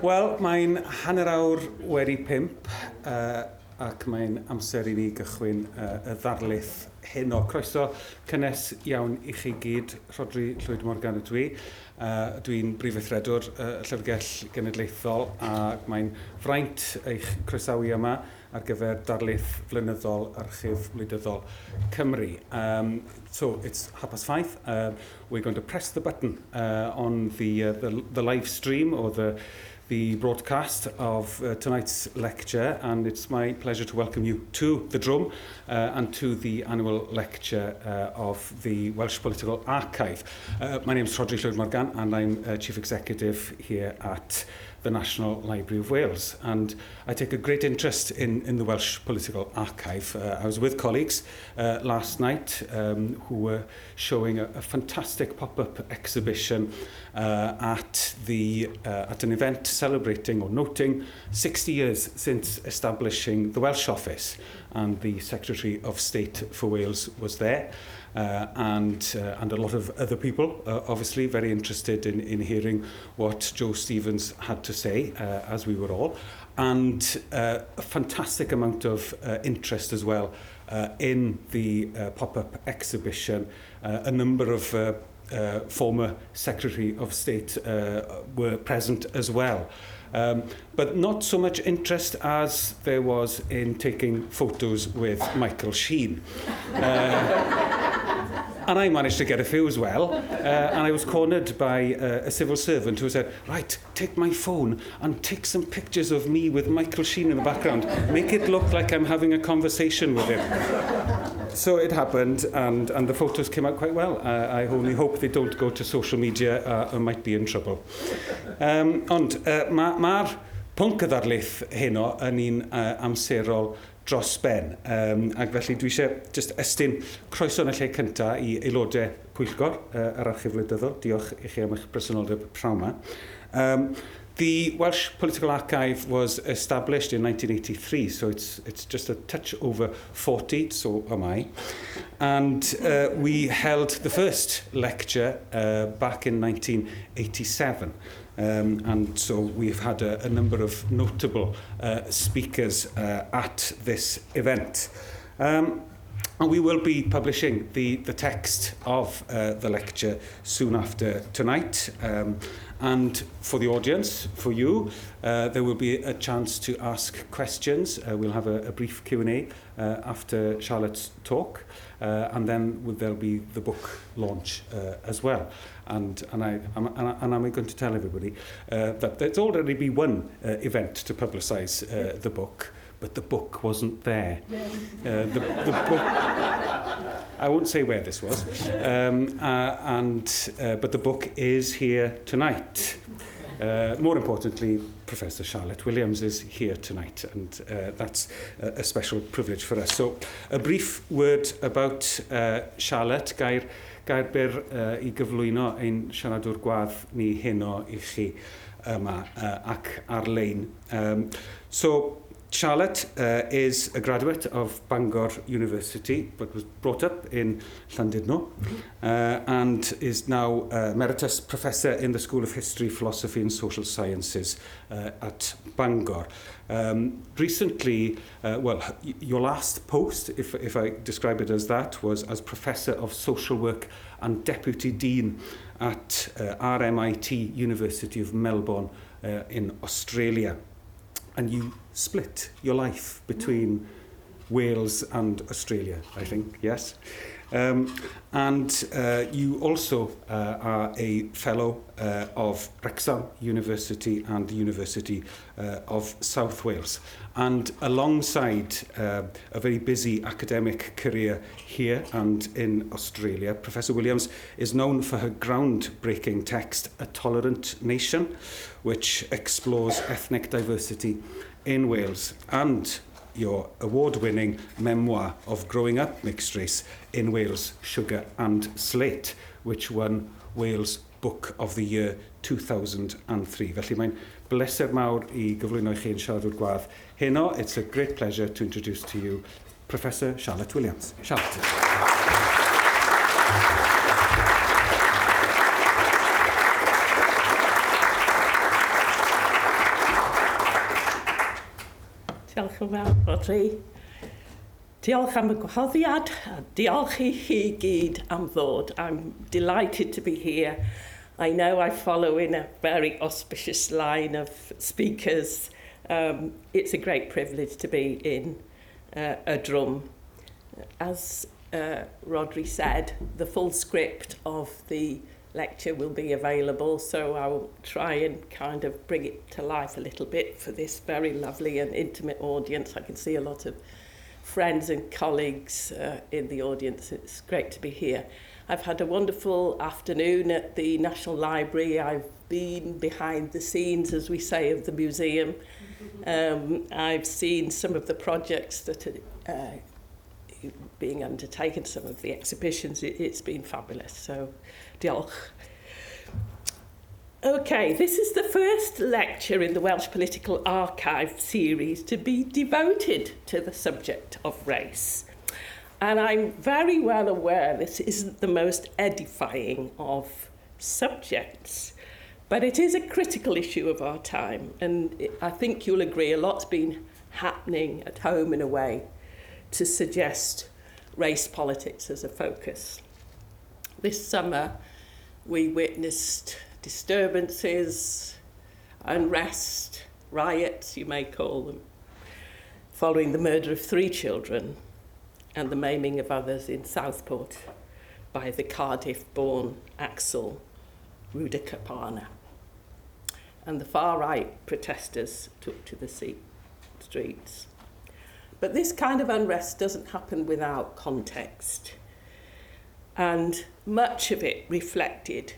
Wel, mae'n hanner awr wedi 5 ac mae'n amser i ni gychwyn y ddarlith hyn o. Croeso cynnes iawn i chi gyd, Rhodri Llwyd Morgan ydw i. Dwi'n brifeithredwr y Llyfrgell Genedlaethol ac mae'n fraint eich croesawu yma ar gyfer darlith flynyddol Archif Wleidyddol Cymru. So it's 5:30. We're going to press the button on the live stream or the broadcast of tonight's lecture, and it's my pleasure to welcome you to the Drum and to the annual lecture of the Welsh Political Archive. My name is Rhodri Llwyd Morgan, and I'm Chief Executive here at the National Library of Wales, and I take a great interest in the Welsh Political Archive. I was with colleagues last night who were showing a fantastic pop-up exhibition at an event celebrating or noting 60 years since establishing the Welsh Office, and the Secretary of State for Wales was there. And a lot of other people, obviously, very interested in hearing what Joe Stevens had to say, as we were all, and a fantastic amount of interest as well in the pop-up exhibition. A number of former Secretary of State were present as well. But not so much interest as there was in taking photos with Michael Sheen. And I managed to get a few as well, and I was cornered by a civil servant who said, right, take my phone and take some pictures of me with Michael Sheen in the background. Make it look like I'm having a conversation with him. So it happened, and the photos came out quite well. I only hope they don't go to social media or might be in trouble. Ond mae'r pwnc y ddarlith heno yn un amserol dros ben. Ac felly dwi eisiau just estyn croeso yn y lle cyntaf I aelodau pwyllgor yr Archif Wleidyddol. Diolch I chi am eich presenoldeb pnawn 'ma. The Welsh Political Archive was established in 1983, so it's just a touch over 40, so am I. And we held the first lecture back in 1987. And so we've had a number of notable speakers at this event. And we will be publishing the text of the lecture soon after tonight. And for the audience, for you, there will be a chance to ask questions. We'll have a brief Q&A after Charlotte's talk. And then there'll be the book launch as well. And I'm going to tell everybody that there's already been one event to publicise the book, but the book wasn't there. The book, I won't say where this was, but the book is here tonight. More importantly, Professor Charlotte Williams is here tonight, and that's a special privilege for us. So, a brief word about Charlotte. Gair byr I gyflwyno ein siaradwr gwadd ni heno I chi yma ac ar-lein. So, Charlotte is a graduate of Bangor University, but was brought up in Llandudno, and is now Emeritus Professor in the School of History, Philosophy and Social Sciences at Bangor. Recently, your last post, if I describe it as that, was as Professor of Social Work and Deputy Dean at RMIT University of Melbourne in Australia. And you split your life between Wales and Australia, I think, yes? And you also are a fellow of Wrexham University and the University of South Wales. And alongside a very busy academic career here and in Australia, Professor Williams is known for her groundbreaking text, A Tolerant Nation, which explores ethnic diversity in Wales, and your award-winning memoir of growing up mixed race in Wales, Sugar and Slate, which won Wales Book of the Year 2003. Felly mae'n bleser mawr I gyflwyno I chi yn siaradwr gwadd heno. It's a great pleasure to introduce to you Professor Charlotte Williams. Charlotte. diolch yn fawr, Rodri. Diolch am y gwahoddiad, a diolch I chi gyd am ddod. I'm delighted to be here. I know I follow in a very auspicious line of speakers. It's a great privilege to be in a drum. As Rodri said, the full script of the lecture will be available, so I'll try and kind of bring it to life a little bit for this very lovely and intimate audience. I can see a lot of friends and colleagues in the audience. It's great to be here. I've had a wonderful afternoon at the National Library. I've been behind the scenes, as we say, of the museum. I've seen some of the projects that are being undertaken, some of the exhibitions. It's been fabulous, so diolch. Okay, this is the first lecture in the Welsh Political Archive series to be devoted to the subject of race. And I'm very well aware this isn't the most edifying of subjects, but it is a critical issue of our time. And I think you'll agree a lot's been happening at home in a way to suggest race politics as a focus. This summer, we witnessed disturbances, unrest, riots, you may call them, following the murder of 3 children and the maiming of others in Southport by the Cardiff-born Axel Rudakapana. And the far-right protesters took to the streets. But this kind of unrest doesn't happen without context. And much of it reflected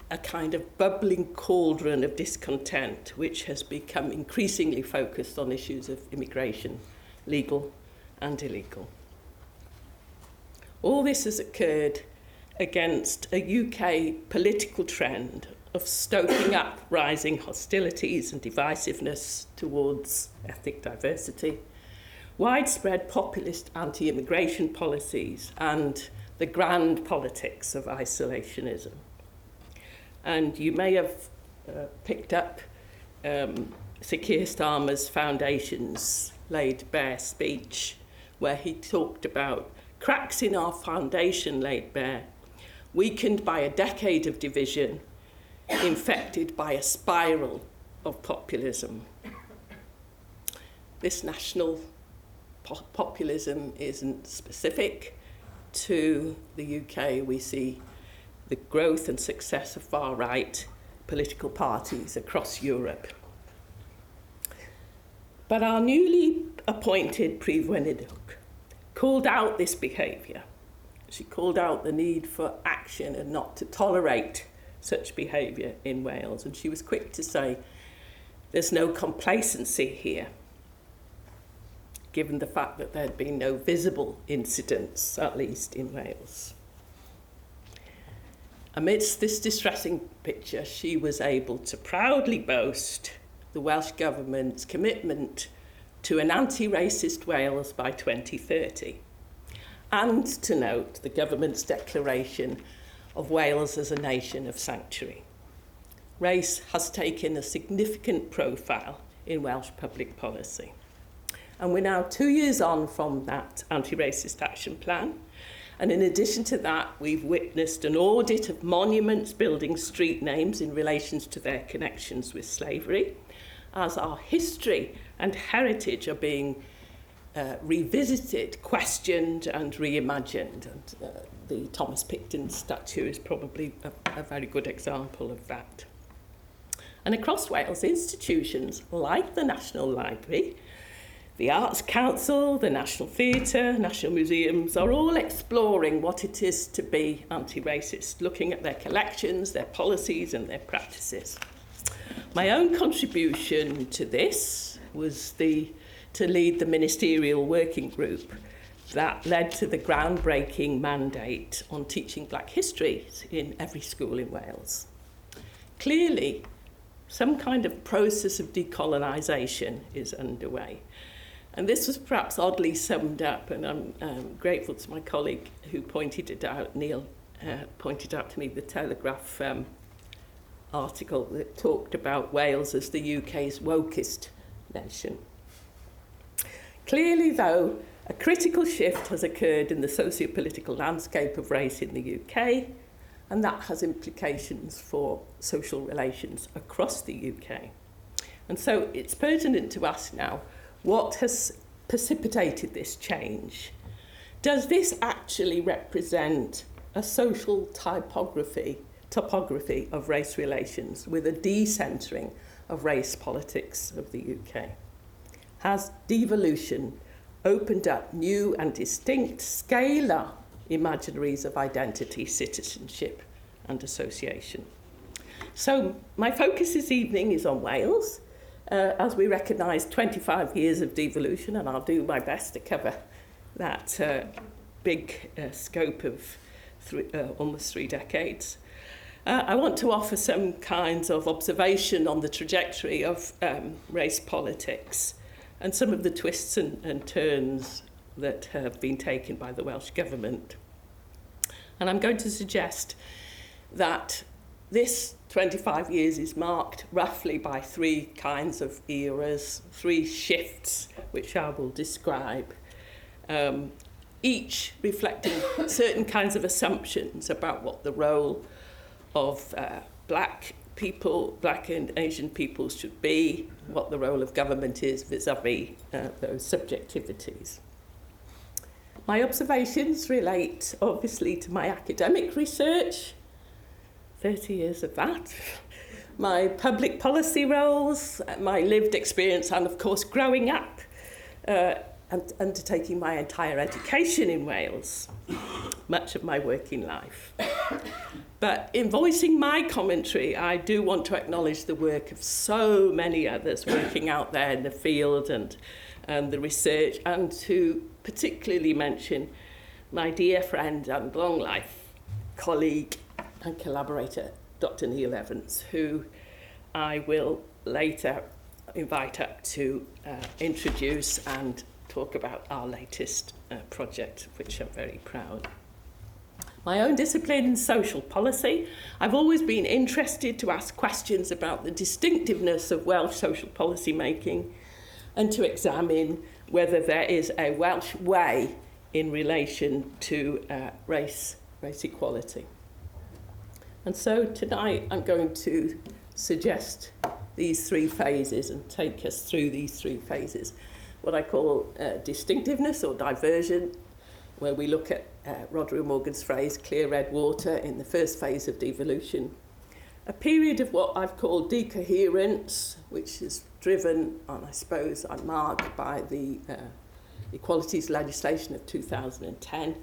a kind of bubbling cauldron of discontent, which has become increasingly focused on issues of immigration, legal and illegal. All this has occurred against a UK political trend of stoking up rising hostilities and divisiveness towards ethnic diversity, widespread populist anti-immigration policies, and the grand politics of isolationism. And you may have picked up Sir Keir Starmer's Foundation's Laid Bare speech, where he talked about cracks in our foundation laid bare, weakened by a decade of division, infected by a spiral of populism. This national populism isn't specific to the UK. We see the growth and success of far-right political parties across Europe. But our newly appointed Prif Weinidog called out this behaviour. She called out the need for action and not to tolerate such behaviour in Wales. And she was quick to say, there's no complacency here, given the fact that there had been no visible incidents, at least in Wales. Amidst this distressing picture, she was able to proudly boast the Welsh Government's commitment to an anti-racist Wales by 2030, and to note the Government's declaration of Wales as a nation of sanctuary. Race has taken a significant profile in Welsh public policy. And we're now 2 years on from that anti-racist action plan. And in addition to that, we've witnessed an audit of monuments, buildings, street names in relation to their connections with slavery, as our history and heritage are being revisited, questioned and reimagined. And the Thomas Picton statue is probably a very good example of that. And across Wales, institutions like the National Library, the Arts Council, the National Theatre, National Museums are all exploring what it is to be anti-racist, looking at their collections, their policies and their practices. My own contribution to this was to lead the ministerial working group that led to the groundbreaking mandate on teaching Black history in every school in Wales. Clearly, some kind of process of decolonisation is underway. And this was perhaps oddly summed up, and I'm grateful to my colleague who pointed it out, Neil, pointed out to me the Telegraph article that talked about Wales as the UK's wokest nation. Clearly, though, a critical shift has occurred in the socio-political landscape of race in the UK, and that has implications for social relations across the UK. And so it's pertinent to ask now, what has precipitated this change? Does this actually represent a social topography of race relations with a decentering of race politics of the UK? Has devolution opened up new and distinct scalar imaginaries of identity, citizenship and association? So my focus this evening is on Wales, as we recognise 25 years of devolution, and I'll do my best to cover that big scope of almost 3 decades. I want to offer some kinds of observation on the trajectory of race politics and some of the twists and turns that have been taken by the Welsh Government. And I'm going to suggest that this 25 years is marked roughly by 3 kinds of eras, 3 shifts, which I will describe, each reflecting certain kinds of assumptions about what the role of black people, black and Asian peoples should be, what the role of government is vis-à-vis those subjectivities. My observations relate obviously to my academic research, 30 years of that, my public policy roles, my lived experience, and of course growing up and undertaking my entire education in Wales, much of my working life. But in voicing my commentary, I do want to acknowledge the work of so many others working out there in the field and the research, and to particularly mention my dear friend and long life colleague and collaborator, Dr. Neil Evans, who I will later invite up to introduce and talk about our latest project, of which I'm very proud. My own discipline in social policy, I've always been interested to ask questions about the distinctiveness of Welsh social policy making and to examine whether there is a Welsh way in relation to race equality. And so tonight I'm going to suggest these 3 phases and take us through these 3 phases. What I call distinctiveness or diversion, where we look at Rhodri Morgan's phrase, clear red water, in the first phase of devolution. A period of what I've called decoherence, which is driven, and I suppose I'm marked by the equalities legislation of 2010,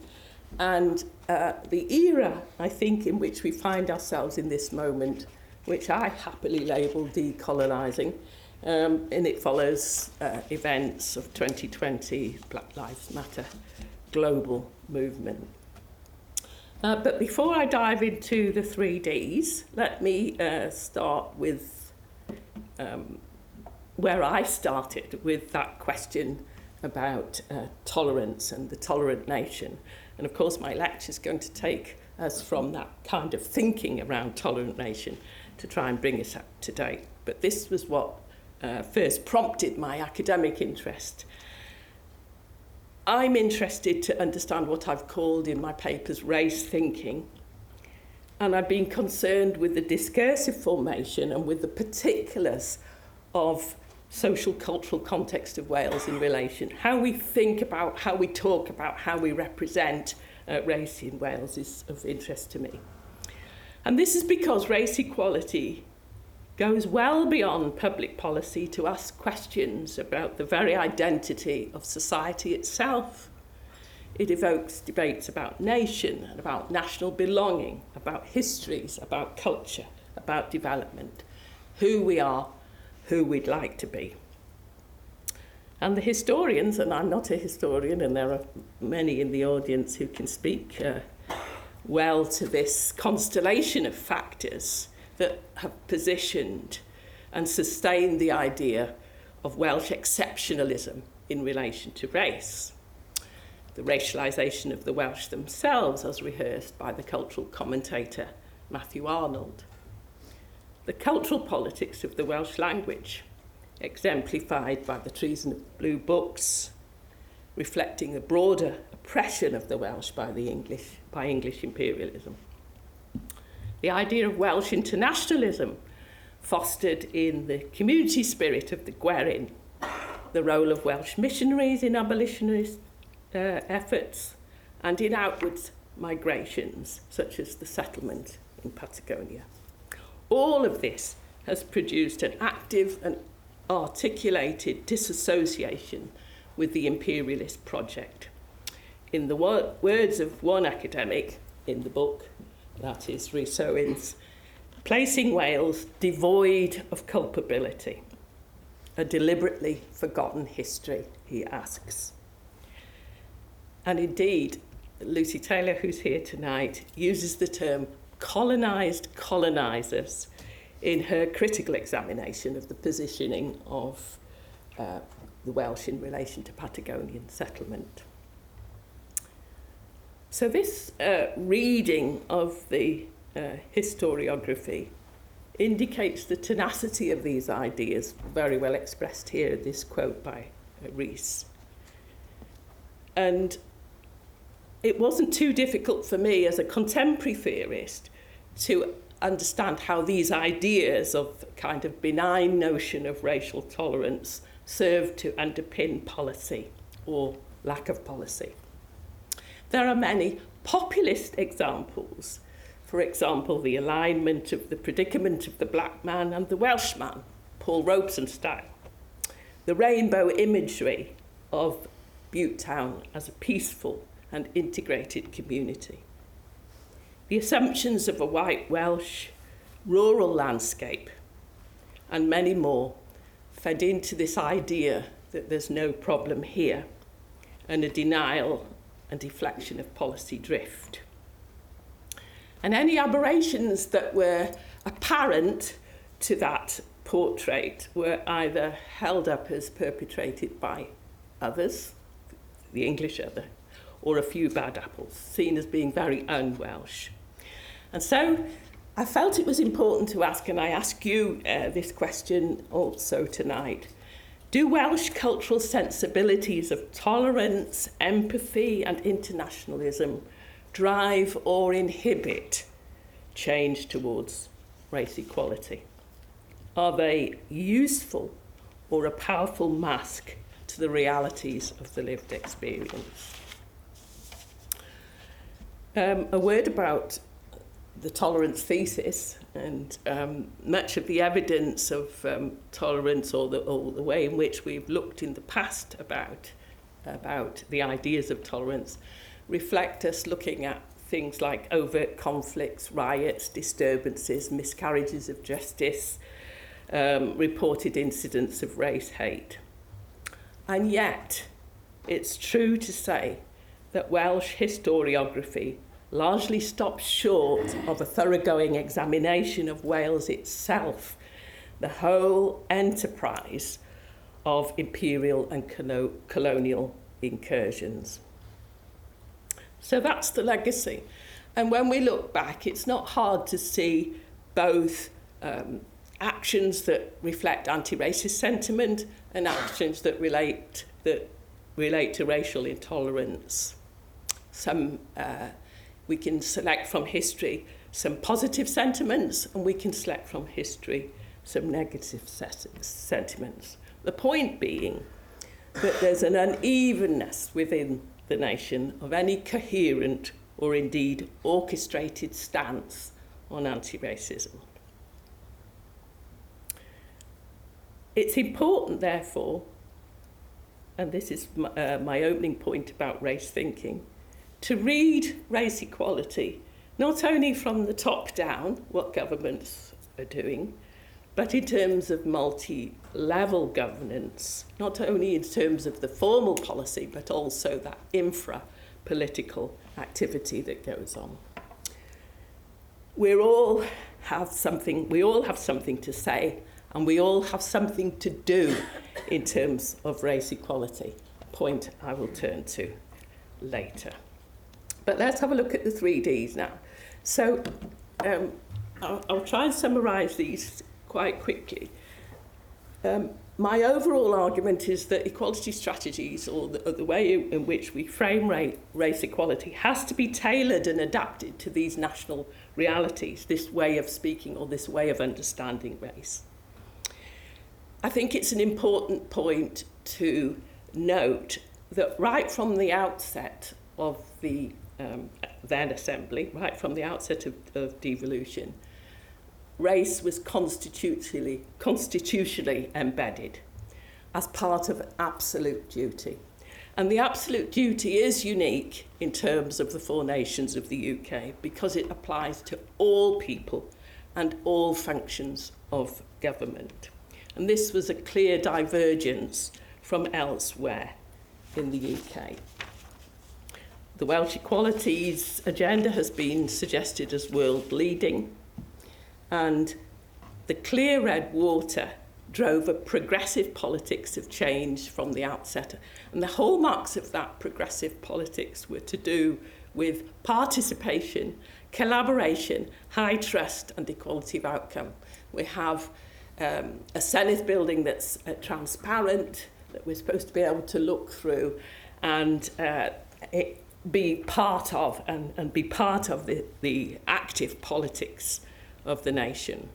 and the era, I think, in which we find ourselves in this moment, which I happily label decolonising, and it follows events of 2020, Black Lives Matter global movement. But before I dive into the 3 Ds, let me start with where I started, with that question about tolerance and the tolerant nation. And of course, my lecture is going to take us from that kind of thinking around tolerant nation to try and bring us up to date. But this was what first prompted my academic interest. I'm interested to understand what I've called in my papers race thinking, and I've been concerned with the discursive formation and with the particulars of social cultural context of Wales in relation. How we think about, how we talk about, how we represent race in Wales is of interest to me. And this is because race equality goes well beyond public policy to ask questions about the very identity of society itself. It evokes debates about nation and about national belonging, about histories, about culture, about development, who we are, who we'd like to be. And the historians, and I'm not a historian, and there are many in the audience who can speak well to this constellation of factors that have positioned and sustained the idea of Welsh exceptionalism in relation to race. The racialisation of the Welsh themselves, as rehearsed by the cultural commentator Matthew Arnold. The cultural politics of the Welsh language, exemplified by the treason of blue books, reflecting a broader oppression of the Welsh by English imperialism. The idea of Welsh internationalism fostered in the community spirit of the Gwerin, the role of Welsh missionaries in abolitionist efforts, and in outwards migrations, such as the settlement in Patagonia. All of this has produced an active and articulated disassociation with the imperialist project. In the words of one academic in the book, that is Rhys Owens, placing Wales devoid of culpability, a deliberately forgotten history, he asks. And indeed, Lucy Taylor, who's here tonight, uses the term colonised colonisers in her critical examination of the positioning of the Welsh in relation to Patagonian settlement. So this reading of the historiography indicates the tenacity of these ideas, very well expressed here in this quote by Rhys. And it wasn't too difficult for me as a contemporary theorist to understand how these ideas of kind of benign notion of racial tolerance serve to underpin policy or lack of policy. There are many populist examples. For example, the alignment of the predicament of the black man and the Welshman, Paul Robeson style. The rainbow imagery of Bute Town as a peaceful and integrated community. The assumptions of a white Welsh rural landscape and many more fed into this idea that there's no problem here and a denial and deflection of policy drift. And any aberrations that were apparent to that portrait were either held up as perpetrated by others, the English other, or a few bad apples, seen as being very un-Welsh. And so I felt it was important to ask, and I ask you this question also tonight, do Welsh cultural sensibilities of tolerance, empathy and internationalism drive or inhibit change towards race equality? Are they useful or a powerful mask to the realities of the lived experience? A word about the tolerance thesis, and much of the evidence of tolerance or the way in which we've looked in the past about the ideas of tolerance reflect us looking at things like overt conflicts, riots, disturbances, miscarriages of justice, reported incidents of race hate. And yet, it's true to say that Welsh historiography largely stops short of a thoroughgoing examination of Wales itself, the whole enterprise of imperial and colonial incursions. So that's the legacy. And when we look back, it's not hard to see both actions that reflect anti-racist sentiment and actions that relate to racial intolerance. We can select from history some positive sentiments, and we can select from history some negative sentiments. The point being that there's an unevenness within the nation of any coherent or indeed orchestrated stance on anti-racism. It's important, therefore, and this is my opening point about race thinking, to read race equality not only from the top down, what governments are doing, but in terms of multi-level governance, not only in terms of the formal policy, but also that infra-political activity that goes on. We all have something to say, and we all have something to do in terms of race equality, a point I will turn to later. But let's have a look at the 3Ds now. So I'll try and summarise these quite quickly. my overall argument is that equality strategies, or the way in which we frame race equality, has to be tailored and adapted to these national realities, this way of speaking or this way of understanding race. I think it's an important point to note that right from the outset of the then Assembly, right from the outset of devolution, race was constitutionally embedded as part of absolute duty. And the absolute duty is unique in terms of the four nations of the UK because it applies to all people and all functions of government. And this was a clear divergence from elsewhere in the UK. The Welsh Equalities agenda has been suggested as world leading, and the clear red water drove a progressive politics of change from the outset. And the hallmarks of that progressive politics were to do with participation, collaboration, high trust and equality of outcome. We have a Senedd building that's transparent, that we're supposed to be able to look through and be part of and be part of the active politics of the nation.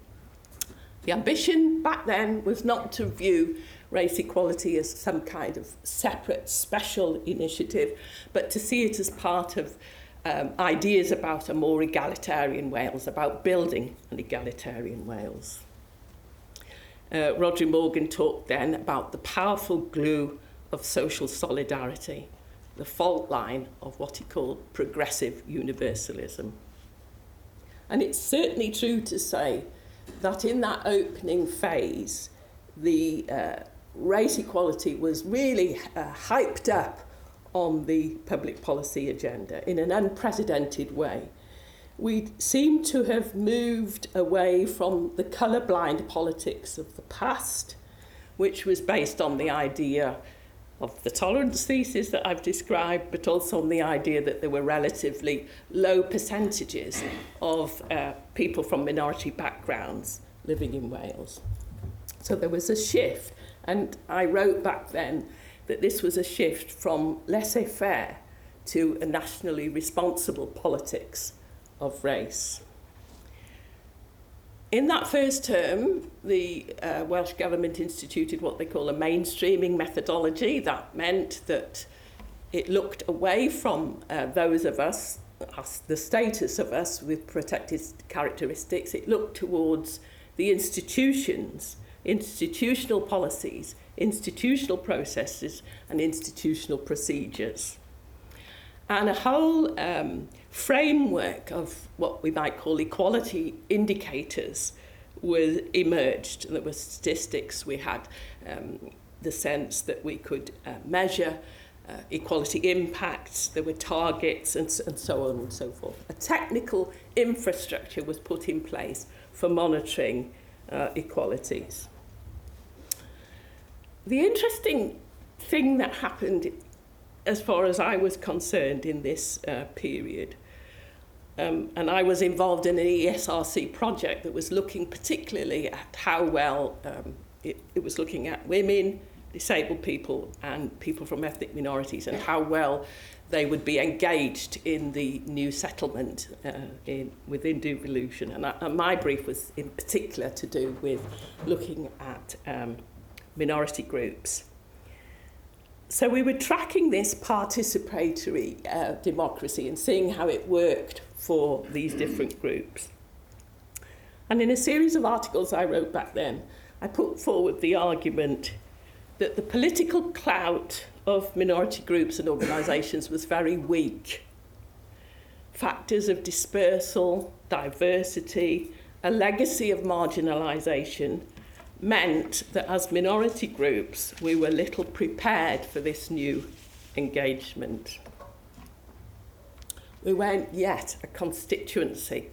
The ambition back then was not to view race equality as some kind of separate, special initiative, but to see it as part of ideas about a more egalitarian Wales, about building an egalitarian Wales. Rhodri Morgan talked then about the powerful glue of social solidarity, the fault line of what he called progressive universalism. And it's certainly true to say that in that opening phase, the race equality was really hyped up on the public policy agenda in an unprecedented way. We seem to have moved away from the colourblind politics of the past, which was based on the idea of the tolerance thesis that I've described, but also on the idea that there were relatively low percentages of people from minority backgrounds living in Wales. So there was a shift, and I wrote back then that this was a shift from laissez-faire to a nationally responsible politics of race. In that first term, the Welsh Government instituted what they call a mainstreaming methodology. That meant that it looked away from those of us, the status of us with protected characteristics. It looked towards the institutions, institutional policies, institutional processes, and institutional procedures. And a whole framework of what we might call equality indicators was emerged. There were statistics, we had the sense that we could measure equality impacts, there were targets and so on and so forth. A technical infrastructure was put in place for monitoring equalities. The interesting thing that happened as far as I was concerned in this period, and I was involved in an ESRC project that was looking particularly at how well it was looking at women, disabled people and people from ethnic minorities and how well they would be engaged in the new settlement within devolution. And my brief was in particular to do with looking at minority groups. So we were tracking this participatory democracy and seeing how it worked for these different groups. And in a series of articles I wrote back then, I put forward the argument that the political clout of minority groups and organisations was very weak. Factors of dispersal, diversity, a legacy of marginalisation meant that as minority groups, we were little prepared for this new engagement. We weren't yet a constituency.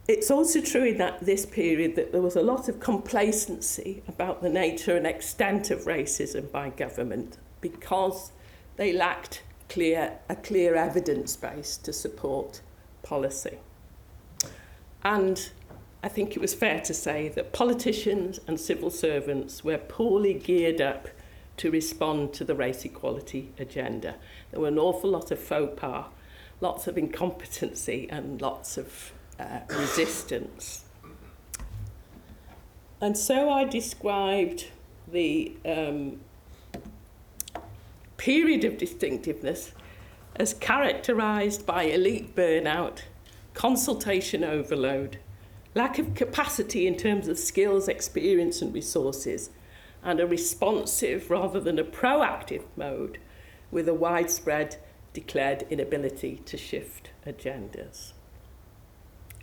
It's also true in this period that there was a lot of complacency about the nature and extent of racism by government because they lacked a clear evidence base to support policy. And I think it was fair to say that politicians and civil servants were poorly geared up to respond to the race equality agenda. There were an awful lot of faux pas, lots of incompetency and lots of resistance. And so I described the period of distinctiveness as characterised by elite burnout, consultation overload, lack of capacity in terms of skills, experience and resources, and a responsive rather than a proactive mode with a widespread declared inability to shift agendas.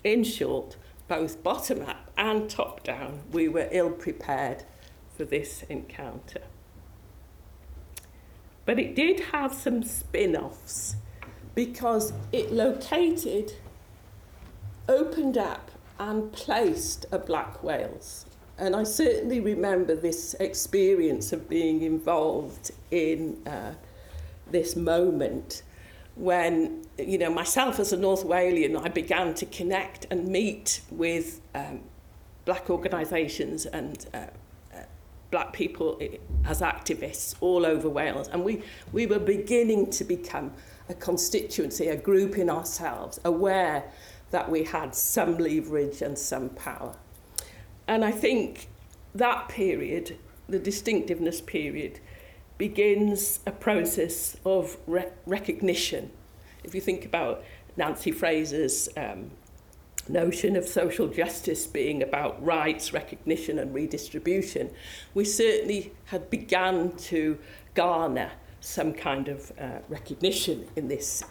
In short, both bottom-up and top-down, we were ill-prepared for this encounter. But it did have some spin-offs because it located, opened up and placed a Black Wales. And I certainly remember this experience of being involved in this moment when, you know, myself as a North Walian, I began to connect and meet with Black organisations and Black people as activists all over Wales. And we were beginning to become a constituency, a group in ourselves, aware that we had some leverage and some power. And I think that period, the distinctiveness period, begins a process of recognition. If you think about Nancy Fraser's notion of social justice being about rights, recognition and redistribution, we certainly had begun to garner some kind of recognition in this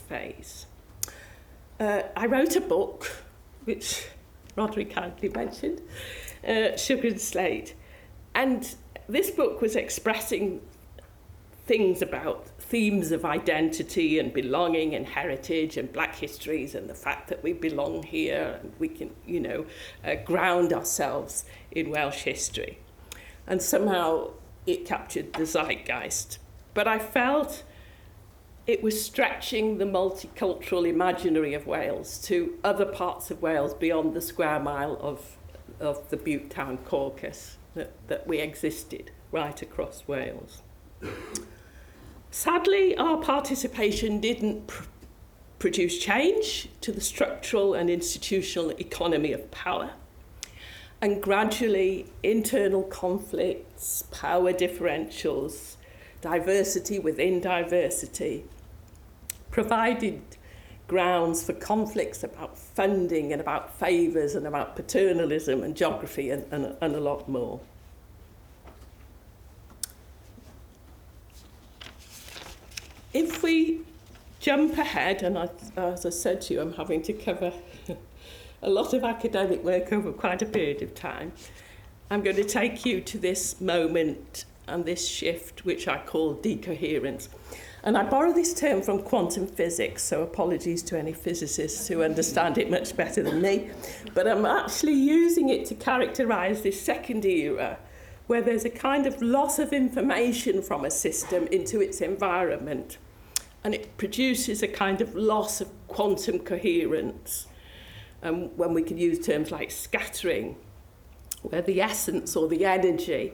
phase. I wrote a book, which Roderick kindly mentioned, Sugar and Slate. And this book was expressing things about themes of identity and belonging and heritage and Black histories and the fact that we belong here and we can, you know, ground ourselves in Welsh history. And somehow it captured the zeitgeist. But I felt it was stretching the multicultural imaginary of Wales to other parts of Wales beyond the square mile of the Bute Town caucus, that we existed right across Wales. Sadly, our participation didn't produce change to the structural and institutional economy of power. And gradually, internal conflicts, power differentials, diversity within diversity, provided grounds for conflicts about funding and about favours and about paternalism and geography and a lot more. If we jump ahead, and as I said to you, I'm having to cover a lot of academic work over quite a period of time, I'm going to take you to this moment and this shift, which I call decoherence. And I borrow this term from quantum physics, so apologies to any physicists who understand it much better than me. But I'm actually using it to characterise this second era, where there's a kind of loss of information from a system into its environment. And it produces a kind of loss of quantum coherence. When we can use terms like scattering, where the essence or the energy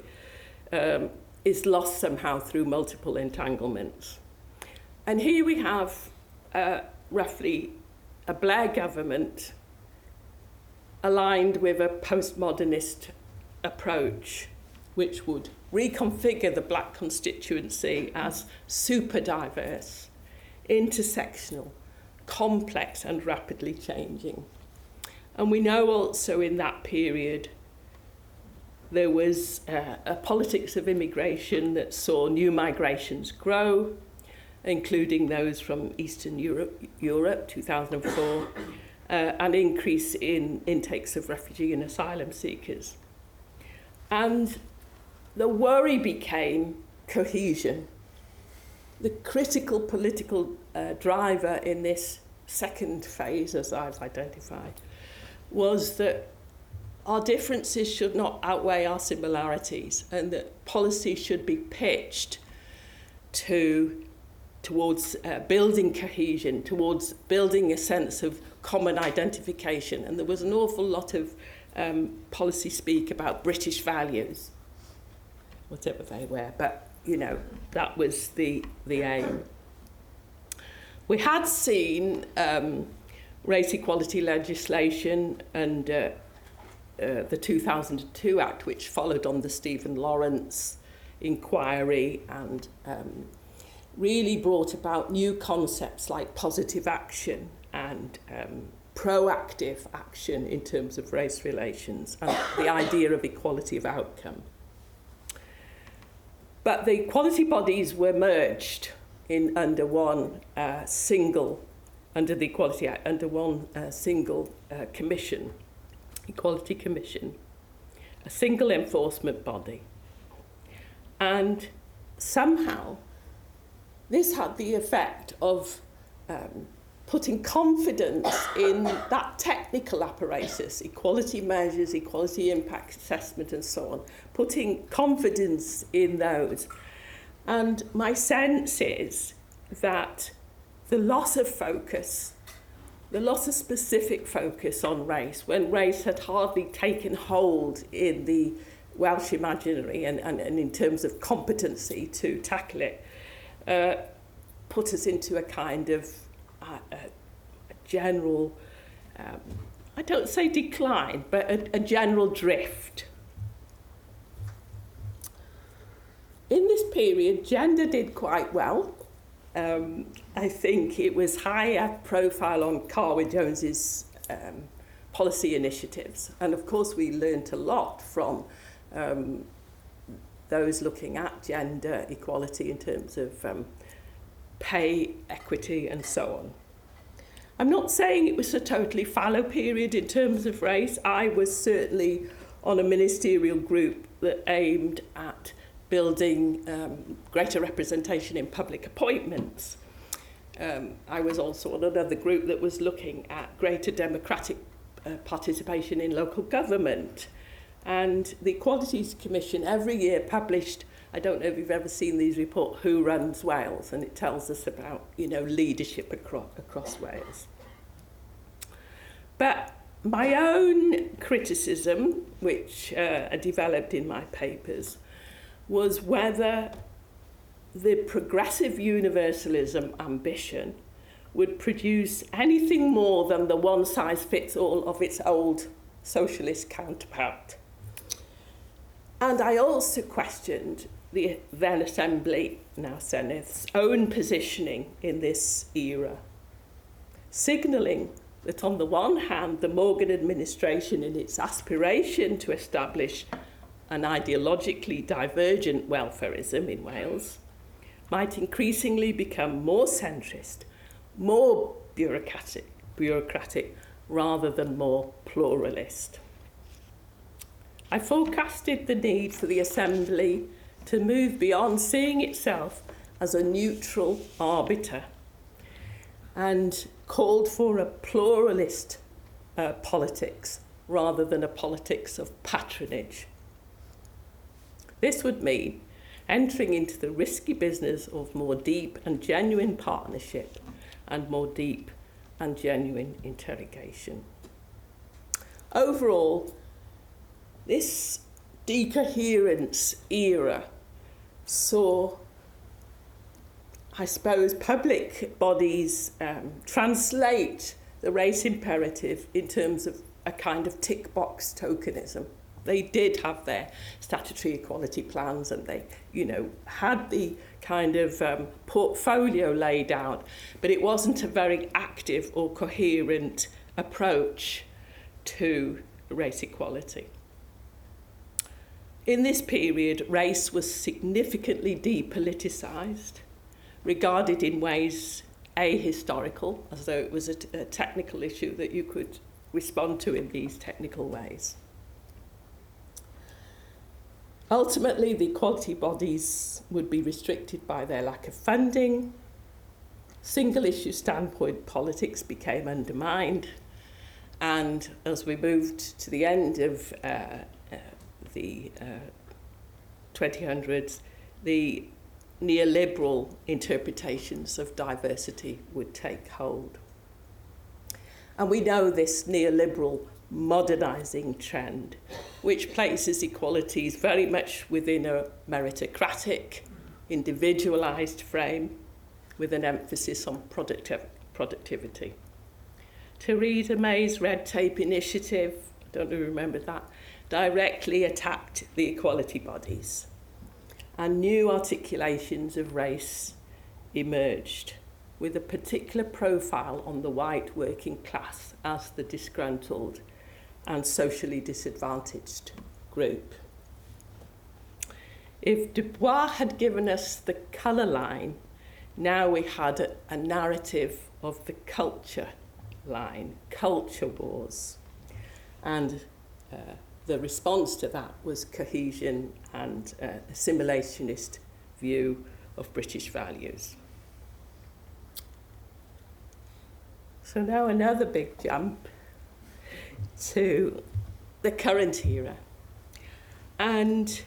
is lost somehow through multiple entanglements. And here we have roughly a Blair government aligned with a postmodernist approach, which would reconfigure the Black constituency as super diverse, intersectional, complex and rapidly changing. And we know also in that period there was a politics of immigration that saw new migrations grow, including those from Eastern Europe 2004, an increase in intakes of refugee and asylum seekers. And the worry became cohesion. The critical political driver in this second phase, as I've identified, was that our differences should not outweigh our similarities, and that policy should be pitched towards building cohesion, towards building a sense of common identification, and there was an awful lot of policy speak about British values, whatever they were, but, you know, that was the aim. We had seen race equality legislation and the 2002 Act, which followed on the Stephen Lawrence inquiry and really brought about new concepts like positive action and proactive action in terms of race relations and the idea of equality of outcome. But the equality bodies were merged under one single commission, Equality Commission, a single enforcement body. And somehow this had the effect of putting confidence in that technical apparatus, equality measures, equality impact assessment and so on, putting confidence in those. And my sense is that the loss of focus, the loss of specific focus on race, when race had hardly taken hold in the Welsh imaginary and in terms of competency to tackle it, put us into a kind of a general, I don't say decline, but a general drift. In this period, gender did quite well. I think it was higher profile on Carwyn Jones's policy initiatives. And of course, we learnt a lot from those looking at gender equality in terms of pay, equity, and so on. I'm not saying it was a totally fallow period in terms of race. I was certainly on a ministerial group that aimed at building greater representation in public appointments. I was also on another group that was looking at greater democratic participation in local government. And the Equalities Commission every year published, I don't know if you've ever seen these reports, Who Runs Wales, and it tells us about, you know, leadership across Wales. But my own criticism, which I developed in my papers, was whether the progressive universalism ambition would produce anything more than the one-size-fits-all of its old socialist counterpart. And I also questioned the then Assembly, now Senate's, own positioning in this era, signalling that on the one hand, the Morgan administration, in its aspiration to establish an ideologically divergent welfarism in Wales, might increasingly become more centrist, more bureaucratic rather than more pluralist. I forecasted the need for the Assembly to move beyond seeing itself as a neutral arbiter and called for a pluralist politics rather than a politics of patronage. This would mean entering into the risky business of more deep and genuine partnership and more deep and genuine interrogation. Overall, this decoherence era saw, I suppose, public bodies translate the race imperative in terms of a kind of tick box tokenism. They did have their statutory equality plans and they, you know, had the kind of portfolio laid out, but it wasn't a very active or coherent approach to race equality. In this period, race was significantly depoliticised, regarded in ways ahistorical, as though it was a technical issue that you could respond to in these technical ways. Ultimately, the equality bodies would be restricted by their lack of funding. Single-issue standpoint politics became undermined. And as we moved to the end of the 2000s, the neoliberal interpretations of diversity would take hold. And we know this neoliberal modernising trend, which places equalities very much within a meritocratic, individualised frame with an emphasis on productivity. Theresa May's Red Tape Initiative, I don't know if you remember that, directly attacked the equality bodies, and new articulations of race emerged, with a particular profile on the white working class as the disgruntled and socially disadvantaged group. If Du Bois had given us the colour line, now we had a narrative of the culture line, culture wars. And the response to that was cohesion and assimilationist view of British values. So now another big jump to the current era. And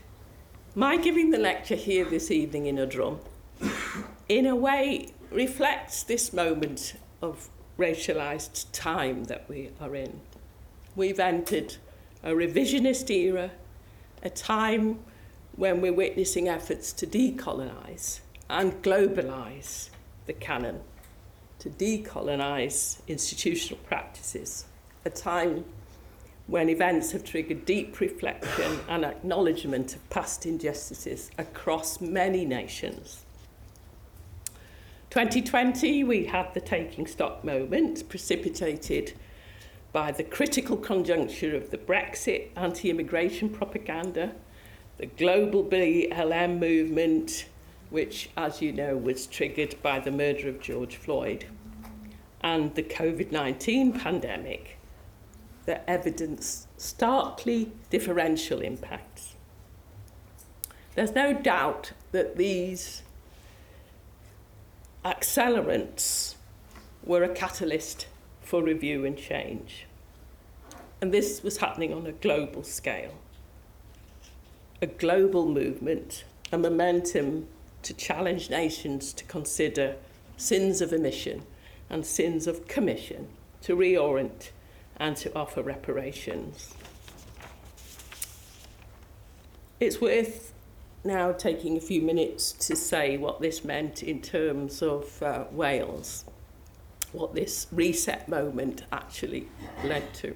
my giving the lecture here this evening in a drum, in a way, reflects this moment of racialised time that we are in. We've entered a revisionist era, a time when we're witnessing efforts to decolonise and globalise the canon, to decolonise institutional practices, a time when events have triggered deep reflection and acknowledgement of past injustices across many nations. 2020, we had the taking stock moment precipitated by the critical conjuncture of the Brexit anti-immigration propaganda, the global BLM movement, which, as you know, was triggered by the murder of George Floyd, and the COVID-19 pandemic that evidenced starkly differential impacts. There's no doubt that these accelerants were a catalyst for review and change. And this was happening on a global scale. A global movement, a momentum to challenge nations to consider sins of omission and sins of commission, to reorient and to offer reparations. It's worth now taking a few minutes to say what this meant in terms of Wales, what this reset moment actually led to.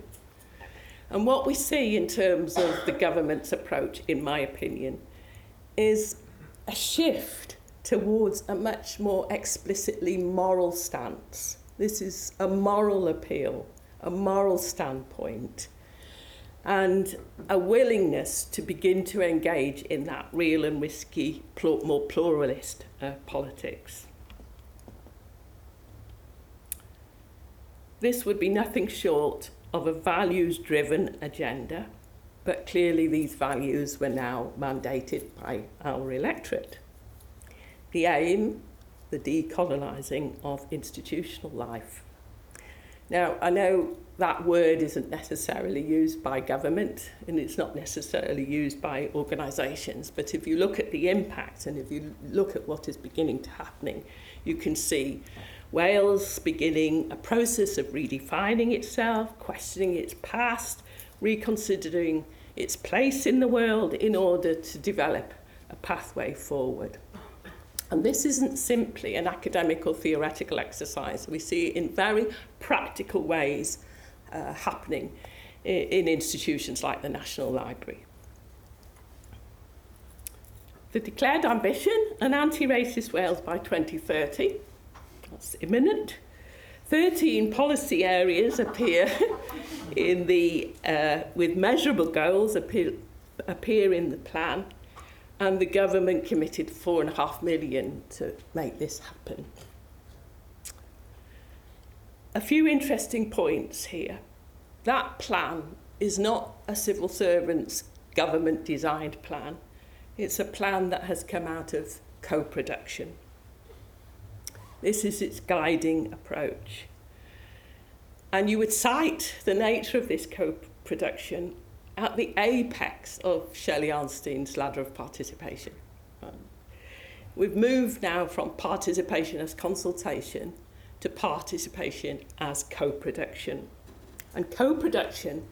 And what we see in terms of the government's approach, in my opinion, is a shift towards a much more explicitly moral stance. This is a moral appeal, a moral standpoint, and a willingness to begin to engage in that real and risky, more pluralist politics. This would be nothing short of a values-driven agenda, but clearly these values were now mandated by our electorate. The aim, the decolonising of institutional life. Now, I know that word isn't necessarily used by government, and it's not necessarily used by organisations, but if you look at the impact and if you look at what is beginning to happen, you can see Wales beginning a process of redefining itself, questioning its past, reconsidering its place in the world in order to develop a pathway forward. And this isn't simply an academic or theoretical exercise. We see it in very practical ways happening in institutions like the National Library. The declared ambition, an anti-racist Wales by 2030, that's imminent. 13 policy areas appear in the, with measurable goals appear in the plan, and the government committed £4.5 million to make this happen. A few interesting points here. That plan is not a civil servant's government-designed plan. It's a plan that has come out of co-production. This is its guiding approach. And you would cite the nature of this co-production at the apex of Shelley Arnstein's ladder of participation. We've moved now from participation as consultation to participation as co-production. And co-production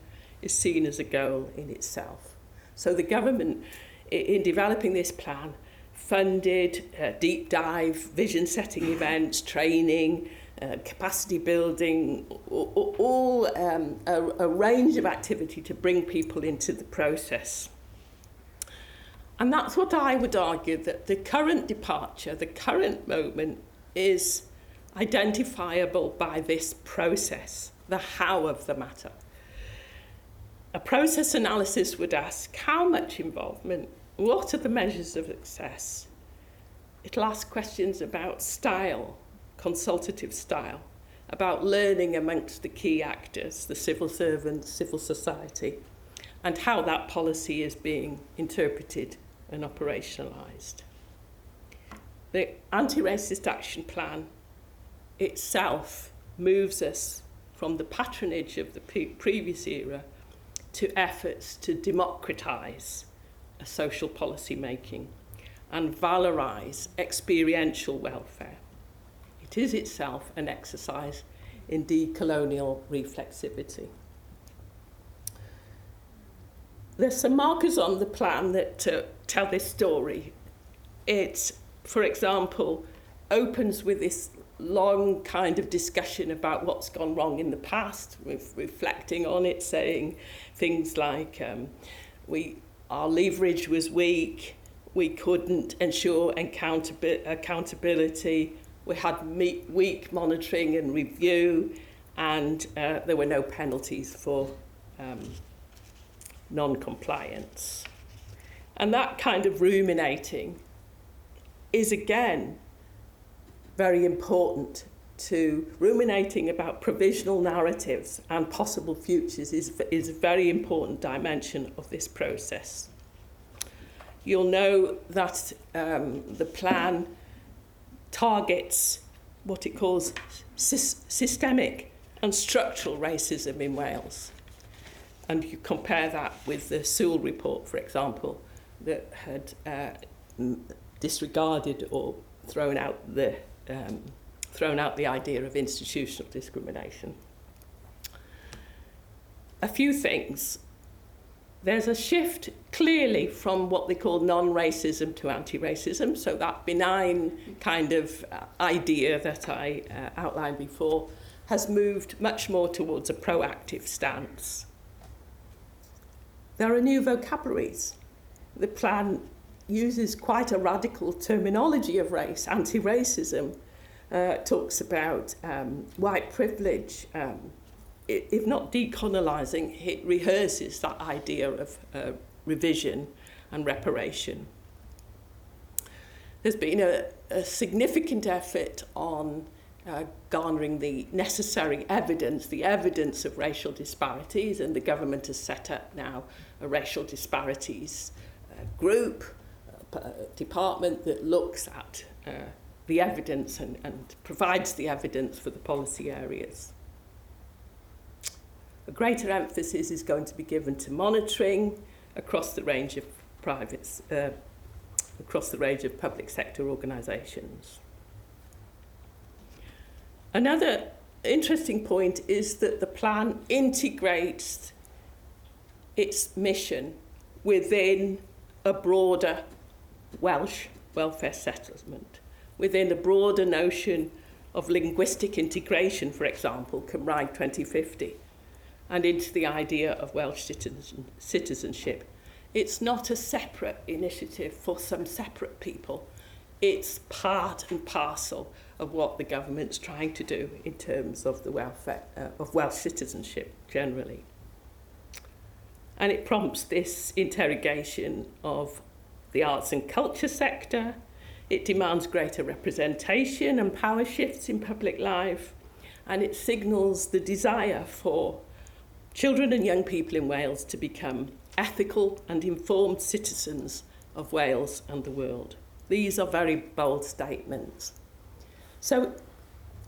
is seen as a goal in itself. So the government, in developing this plan, funded deep dive, vision setting events, training, capacity building, all a range of activity to bring people into the process. And that's what I would argue, that the current departure, the current moment, is identifiable by this process, the how of the matter. A process analysis would ask how much involvement, what are the measures of success? It'll ask questions about style, consultative style, about learning amongst the key actors, the civil servants, civil society, and how that policy is being interpreted and operationalised. The Anti-Racist Action Plan itself moves us from the patronage of the previous era to efforts to democratise social policy making and valorise experiential welfare. It is itself an exercise in decolonial reflexivity. There's some markers on the plan that tell this story. It, for example, opens with this long kind of discussion about what's gone wrong in the past, reflecting on it, saying things like our leverage was weak, we couldn't ensure accountability, we had weak monitoring and review, and there were no penalties for non-compliance. And that kind of ruminating is, again, very important. To ruminating about provisional narratives and possible futures is a very important dimension of this process. You'll know that the plan targets what it calls systemic and structural racism in Wales. And you compare that with the Sewell report, for example, that had disregarded or thrown out the idea of institutional discrimination. A few things. There's a shift clearly from what they call non-racism to anti-racism, so that benign kind of idea that I outlined before has moved much more towards a proactive stance. There are new vocabularies. The plan uses quite a radical terminology of race, anti-racism, talks about white privilege. If not decolonizing, it rehearses that idea of revision and reparation. There's been a significant effort on garnering the necessary evidence, the evidence of racial disparities, and the government has set up now a racial disparities group, department that looks at the evidence and provides the evidence for the policy areas. A greater emphasis is going to be given to monitoring across the range of public sector organisations. Another interesting point is that the plan integrates its mission within a broader Welsh welfare settlement, within a broader notion of linguistic integration, for example, Cymraeg 2050, and into the idea of Welsh citizenship. It's not a separate initiative for some separate people. It's part and parcel of what the government's trying to do in terms of the welfare of Welsh citizenship generally. And it prompts this interrogation of the arts and culture sector. It demands greater representation and power shifts in public life, and it signals the desire for children and young people in Wales to become ethical and informed citizens of Wales and the world. These are very bold statements. So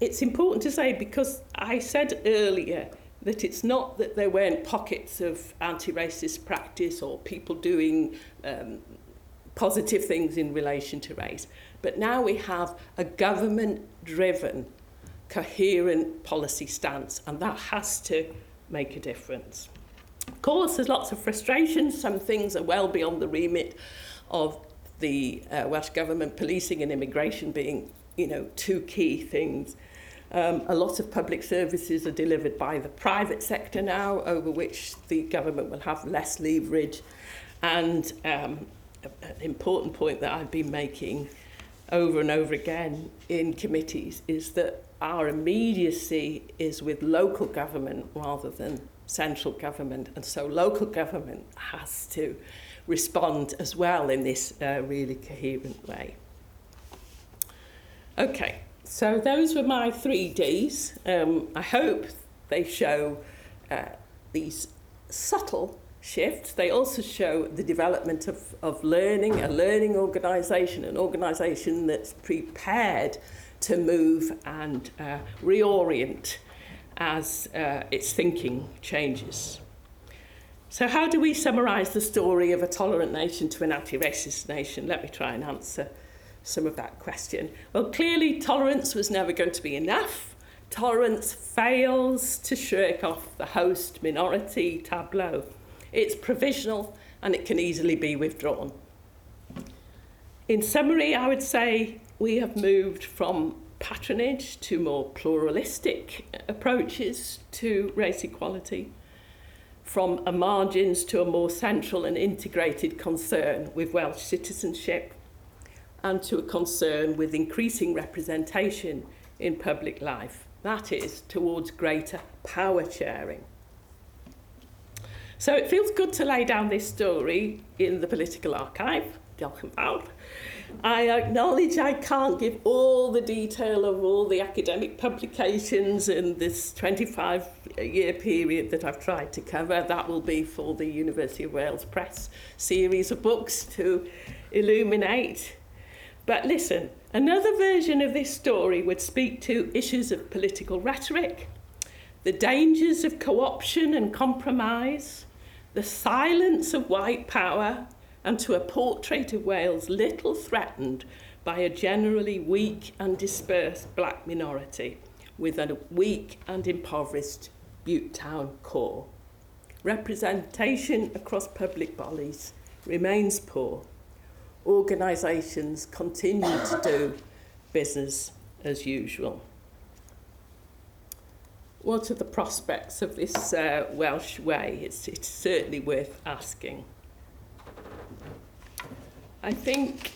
it's important to say, because I said earlier that it's not that there weren't pockets of anti-racist practice or people doing positive things in relation to race, but now we have a government-driven coherent policy stance, and that has to make a difference. Of course, there's lots of frustration. Some things are well beyond the remit of the Welsh Government, policing and immigration being, two key things. A lot of public services are delivered by the private sector now, over which the government will have less leverage. And an important point that I've been making over and over again in committees is that our immediacy is with local government rather than central government, and so local government has to respond as well in this really coherent way. Okay, so those were my 3 Ds. I hope they show these subtle shifts. They also show the development of learning, a learning organisation, an organisation that's prepared to move and reorient as its thinking changes. So how do we summarise the story of a tolerant nation to an anti-racist nation? Let me try and answer some of that question. Well, clearly tolerance was never going to be enough. Tolerance fails to shirk off the host minority tableau. It's provisional and it can easily be withdrawn. In summary, I would say we have moved from patronage to more pluralistic approaches to race equality, from a margins to a more central and integrated concern with Welsh citizenship, and to a concern with increasing representation in public life. That is, towards greater power sharing. So it feels good to lay down this story in the political archive. Diolch yn fawr. I acknowledge I can't give all the detail of all the academic publications in this 25-year period that I've tried to cover. That will be for the University of Wales Press series of books to illuminate. But listen, another version of this story would speak to issues of political rhetoric, the dangers of co-option and compromise, the silence of white power, and to a portrait of Wales little threatened by a generally weak and dispersed black minority with a weak and impoverished Bute Town core. Representation across public bodies remains poor. Organisations continue to do business as usual. What are the prospects of this Welsh way? It's certainly worth asking. I think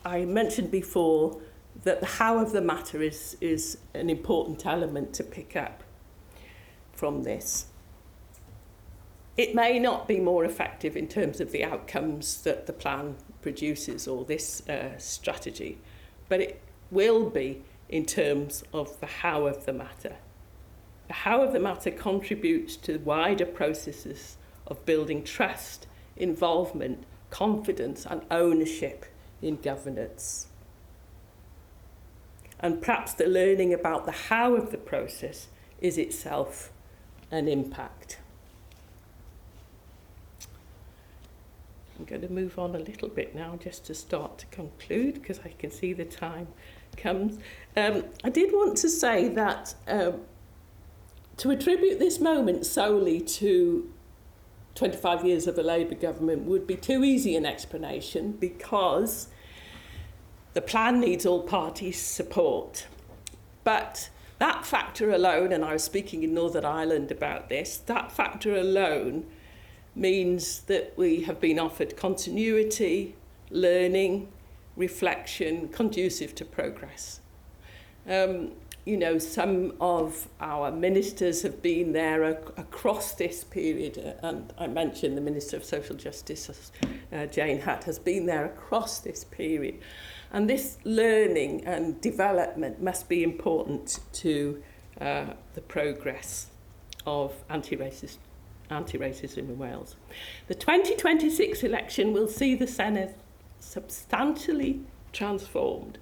I mentioned before that the how of the matter is an important element to pick up from this. It may not be more effective in terms of the outcomes that the plan produces or this strategy, but it will be in terms of the how of the matter. The how of the matter contributes to wider processes of building trust, involvement, confidence and ownership in governance. And perhaps the learning about the how of the process is itself an impact. I'm going to move on a little bit now just to start to conclude because I can see the time comes. I did want to say that to attribute this moment solely to 25 years of a Labour government would be too easy an explanation because the plan needs all parties' support. But that factor alone, and I was speaking in Northern Ireland about this, that factor alone means that we have been offered continuity, learning, reflection, conducive to progress. Some of our ministers have been there across this period, and I mentioned the Minister of Social Justice, Jane Hutt, has been there across this period. And this learning and development must be important to the progress of anti-racism in Wales. The 2026 election will see the Senedd substantially transformed.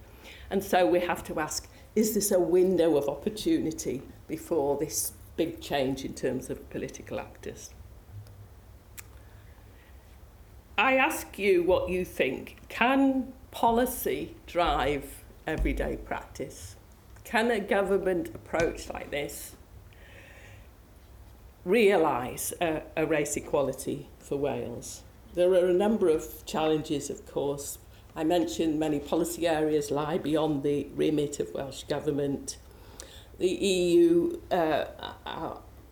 And so we have to ask, is this a window of opportunity before this big change in terms of political actors? I ask you what you think. Can policy drive everyday practice. Can a government approach like this realise a race equality for Wales? There are a number of challenges, of course. I mentioned many policy areas lie beyond the remit of Welsh Government. The EU,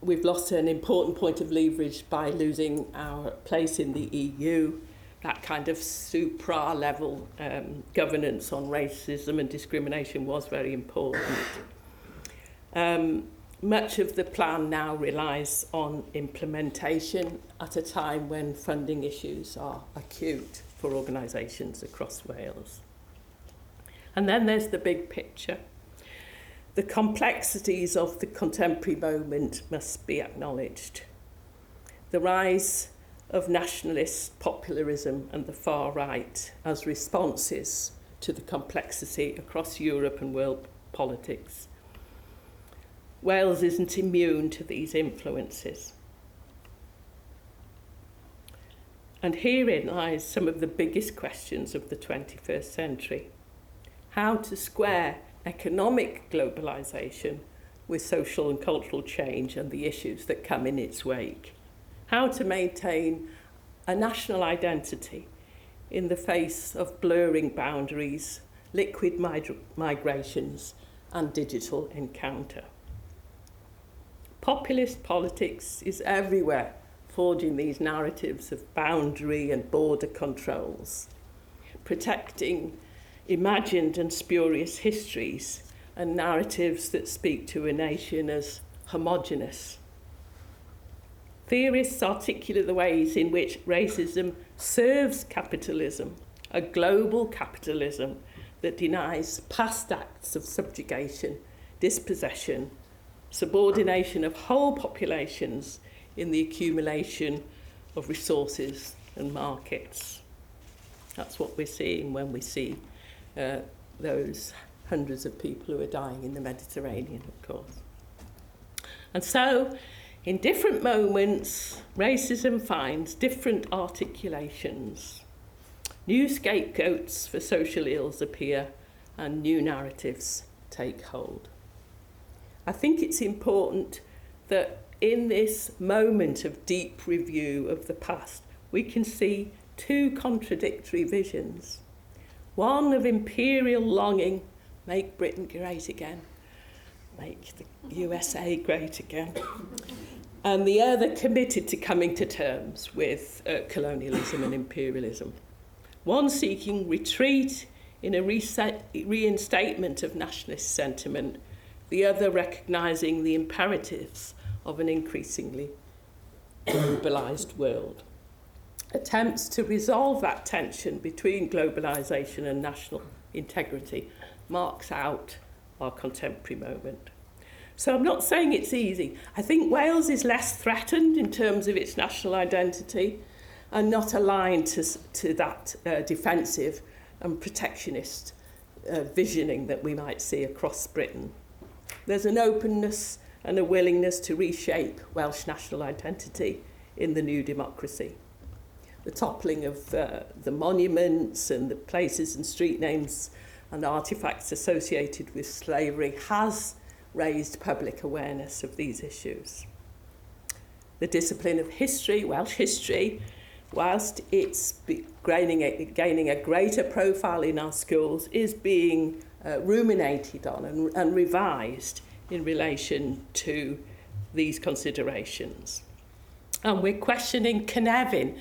we've lost an important point of leverage by losing our place in the EU. That kind of supra-level governance on racism and discrimination was very important. Much of the plan now relies on implementation at a time when funding issues are acute for organisations across Wales. And then there's the big picture. The complexities of the contemporary moment must be acknowledged. The rise of nationalist popularism and the far right as responses to the complexity across Europe and world politics. Wales isn't immune to these influences. And herein lies some of the biggest questions of the 21st century. How to square economic globalisation with social and cultural change and the issues that come in its wake. How to maintain a national identity in the face of blurring boundaries, liquid migrations and digital encounter. Populist politics is everywhere, forging these narratives of boundary and border controls, protecting imagined and spurious histories and narratives that speak to a nation as homogenous. Theorists articulate the ways in which racism serves capitalism, a global capitalism that denies past acts of subjugation, dispossession, subordination of whole populations in the accumulation of resources and markets. That's what we're seeing when we see those hundreds of people who are dying in the Mediterranean, of course. And so, in different moments, racism finds different articulations. New scapegoats for social ills appear and new narratives take hold. I think it's important that in this moment of deep review of the past, we can see two contradictory visions. One of imperial longing, make Britain great again, make the USA great again, and the other committed to coming to terms with colonialism and imperialism. One seeking retreat in a reinstatement of nationalist sentiment, the other recognising the imperatives of an increasingly globalised world. Attempts to resolve that tension between globalisation and national integrity marks out our contemporary moment. So I'm not saying it's easy. I think Wales is less threatened in terms of its national identity and not aligned to that defensive and protectionist visioning that we might see across Britain. There's an openness and a willingness to reshape Welsh national identity in the new democracy. The toppling of the monuments and the places and street names and artefacts associated with slavery has raised public awareness of these issues. The discipline of history, Welsh history, whilst it's gaining a greater profile in our schools, is being ruminated on and revised in relation to these considerations. And we're questioning Cynefin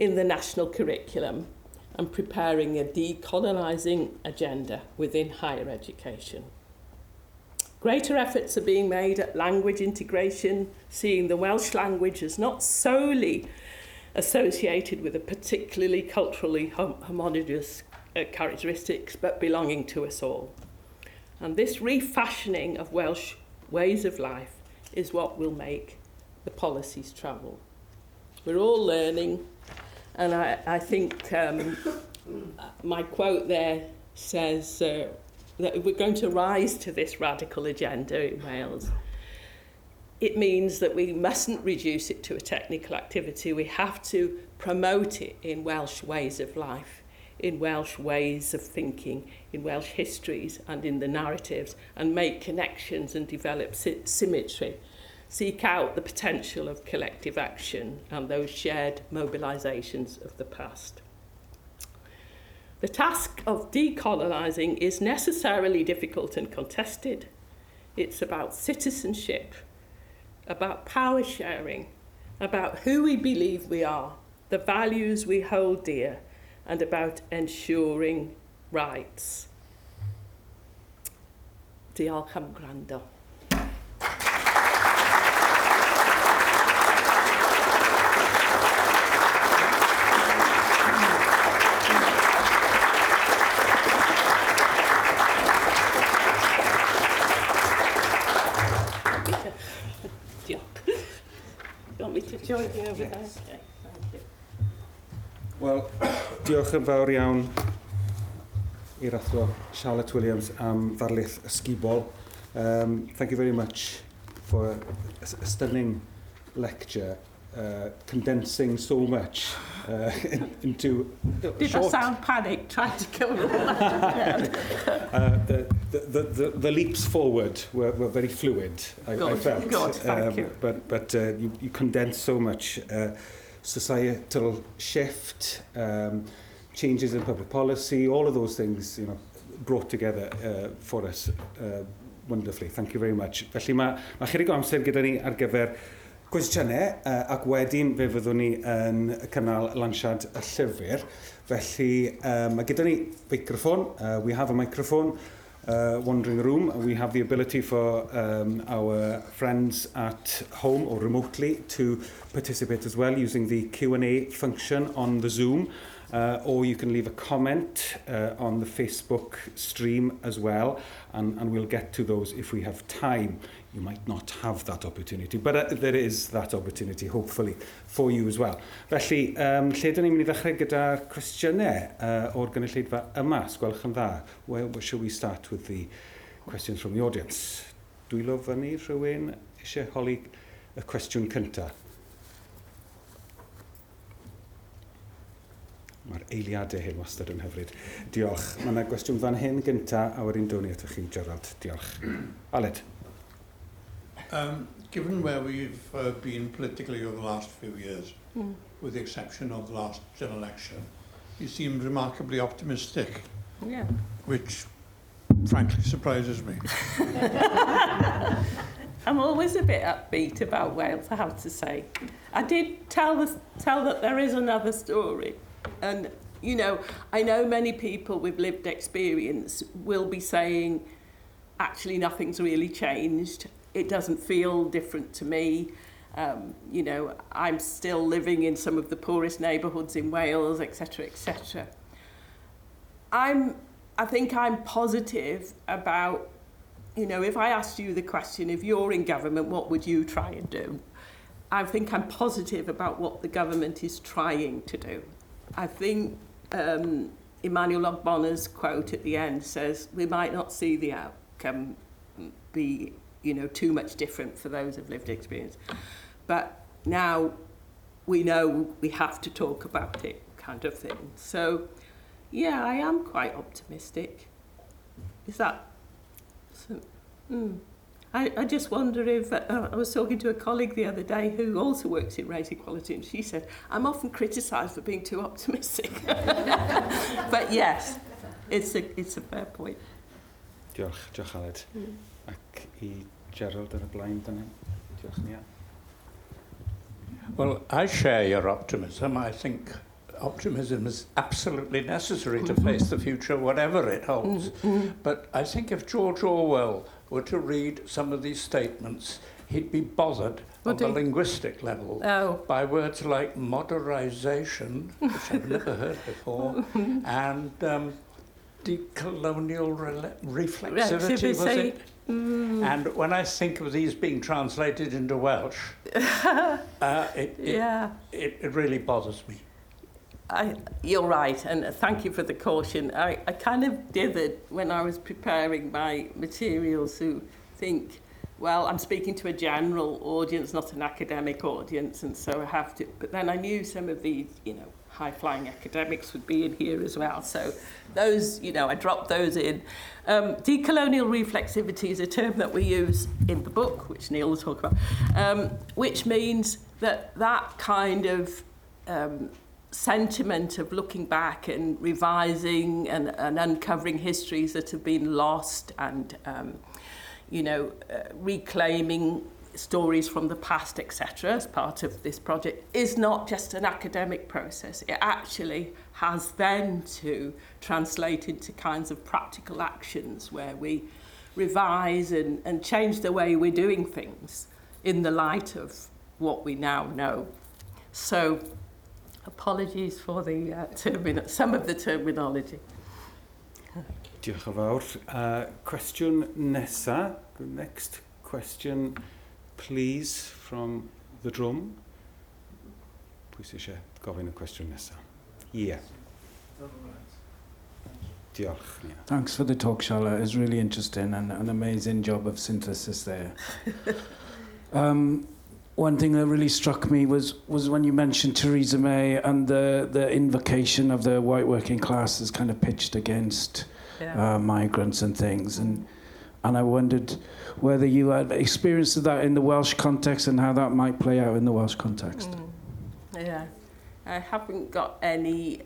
in the national curriculum and preparing a decolonising agenda within higher education. Greater efforts are being made at language integration, seeing the Welsh language as not solely associated with a particularly culturally homogeneous characteristics, but belonging to us all. And this refashioning of Welsh ways of life is what will make the policies travel. We're all learning, and I think my quote there says that we're going to rise to this radical agenda in Wales. It means that we mustn't reduce it to a technical activity. We have to promote it in Welsh ways of life, in Welsh ways of thinking, in Welsh histories and in the narratives, and make connections and develop symmetry. Seek out the potential of collective action and those shared mobilisations of the past. The task of decolonising is necessarily difficult and contested. It's about citizenship, about power sharing, about who we believe we are, the values we hold dear, and about ensuring rights. Diolch am gwrando. Join you over there. Okay, thank you. Wel, diolch yn fawr iawn i'r athro Charlotte Williams am ddarlith ysgubol. Thank you very much for a stunning lecture, condensing so much into Did short... I sound panicked trying to cover all that? The leaps forward were very fluid, I felt. Good, thank you. But you condensed so much. Societal shift, changes in public policy, all of those things, brought together for us wonderfully. Thank you very much. Felly mae chydig o amser gyda ni ar gyfer cwestiynau ac wedyn fe fyddwn ni yn cynnal lansiad y llyfr. Felly mae gyda ni microphone. We have a microphone. Wandering room. We have the ability for our friends at home or remotely to participate as well using the Q&A function on the Zoom, or you can leave a comment on the Facebook stream as well, and we'll get to those if we have time. You might not have that opportunity, but there is that opportunity, hopefully, for you as well. Felly, lle dyn ni'n mynd I ddechrau gyda'r cwestiynau o'r gynulleidfa yma, sgwelwch yn dda. Where shall we start with the questions from the audience? Dwylo fyny rhywun eisiau holi y cwestiwn cyntaf? Mae'r eiliadau hyn wastad yn hyfryd. Diolch. Mae yna gwestiwn fan hyn gyntaf, a wedyn dwn I atoch chi, Gerald. Diolch. Aled. Given where we've been politically over the last few years, with the exception of the last general election, you seemed remarkably optimistic, which frankly surprises me. I'm always a bit upbeat about Wales, I have to say. I did tell that there is another story. And, I know many people with lived experience will be saying, actually, nothing's really changed. It doesn't feel different to me. I'm still living in some of the poorest neighbourhoods in Wales, etc., etc. I think I'm positive about, if I asked you the question, if you're in government, what would you try and do? I think I'm positive about what the government is trying to do. I think Emmanuel Ogbonna's quote at the end says, we might not see the outcome be too much different for those of lived experience. But now we know we have to talk about it, kind of thing. So, yeah, I am quite optimistic. Is that... I just wonder if... I was talking to a colleague the other day who also works in race equality, and she said, I'm often criticised for being too optimistic. But yes, it's a fair point. Diolch Aled. Ac I Gerald ar y blaen dyna. Diolch Nia. Well, I share your optimism. I think optimism is absolutely necessary to face the future, whatever it holds. But I think if George Orwell were to read some of these statements, he'd be bothered on the linguistic level by words like modernization, which I've never heard before, and decolonial reflexivity, was it? And when I think of these being translated into Welsh, it really bothers me. You're right, and thank you for the caution. I kind of dithered when I was preparing my materials to think, well, I'm speaking to a general audience, not an academic audience, and so I have to... But then I knew some of these, high-flying academics would be in here as well. So those, I dropped those in. Decolonial reflexivity is a term that we use in the book, which Neil will talk about, which means that kind of sentiment of looking back and revising and uncovering histories that have been lost and, reclaiming stories from the past, etc., as part of this project, is not just an academic process. It actually has then to translate into kinds of practical actions where we revise and change the way we're doing things in the light of what we now know. So, apologies for the some of the terminology. Diolch yn fawr. Cwestiwn nesa. The next question, please, from the drum. Pwy sy'n eisiau gofyn y cwestiwn nesa? Yeah. Diolch. Yeah. Thanks for the talk, Charlotte. It's really interesting and an amazing job of synthesis there. One thing that really struck me was when you mentioned Theresa May and the invocation of the white working class as kind of pitched against migrants and things. And I wondered whether you had experience of that in the Welsh context and how that might play out in the Welsh context. Yeah, I haven't got any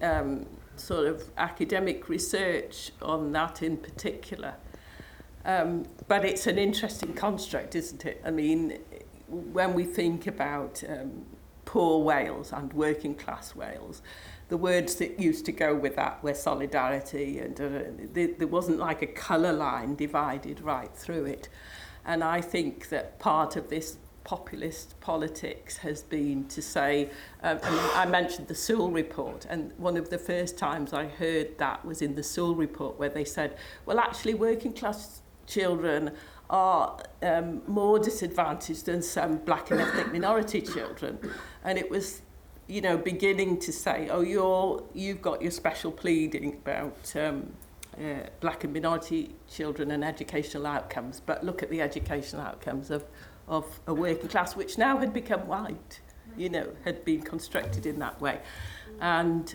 sort of academic research on that in particular. But it's an interesting construct, isn't it? I mean, when we think about poor Wales and working class Wales, the words that used to go with that were solidarity, and there wasn't like a colour line divided right through it. And I think that part of this populist politics has been to say, I mentioned the Sewell report, and one of the first times I heard that was in the Sewell report, where they said, well, actually working class children are more disadvantaged than some black and ethnic minority children. And it was, beginning to say, you've got your special pleading about black and minority children and educational outcomes, but look at the educational outcomes of a working class, which now had become white, had been constructed in that way. And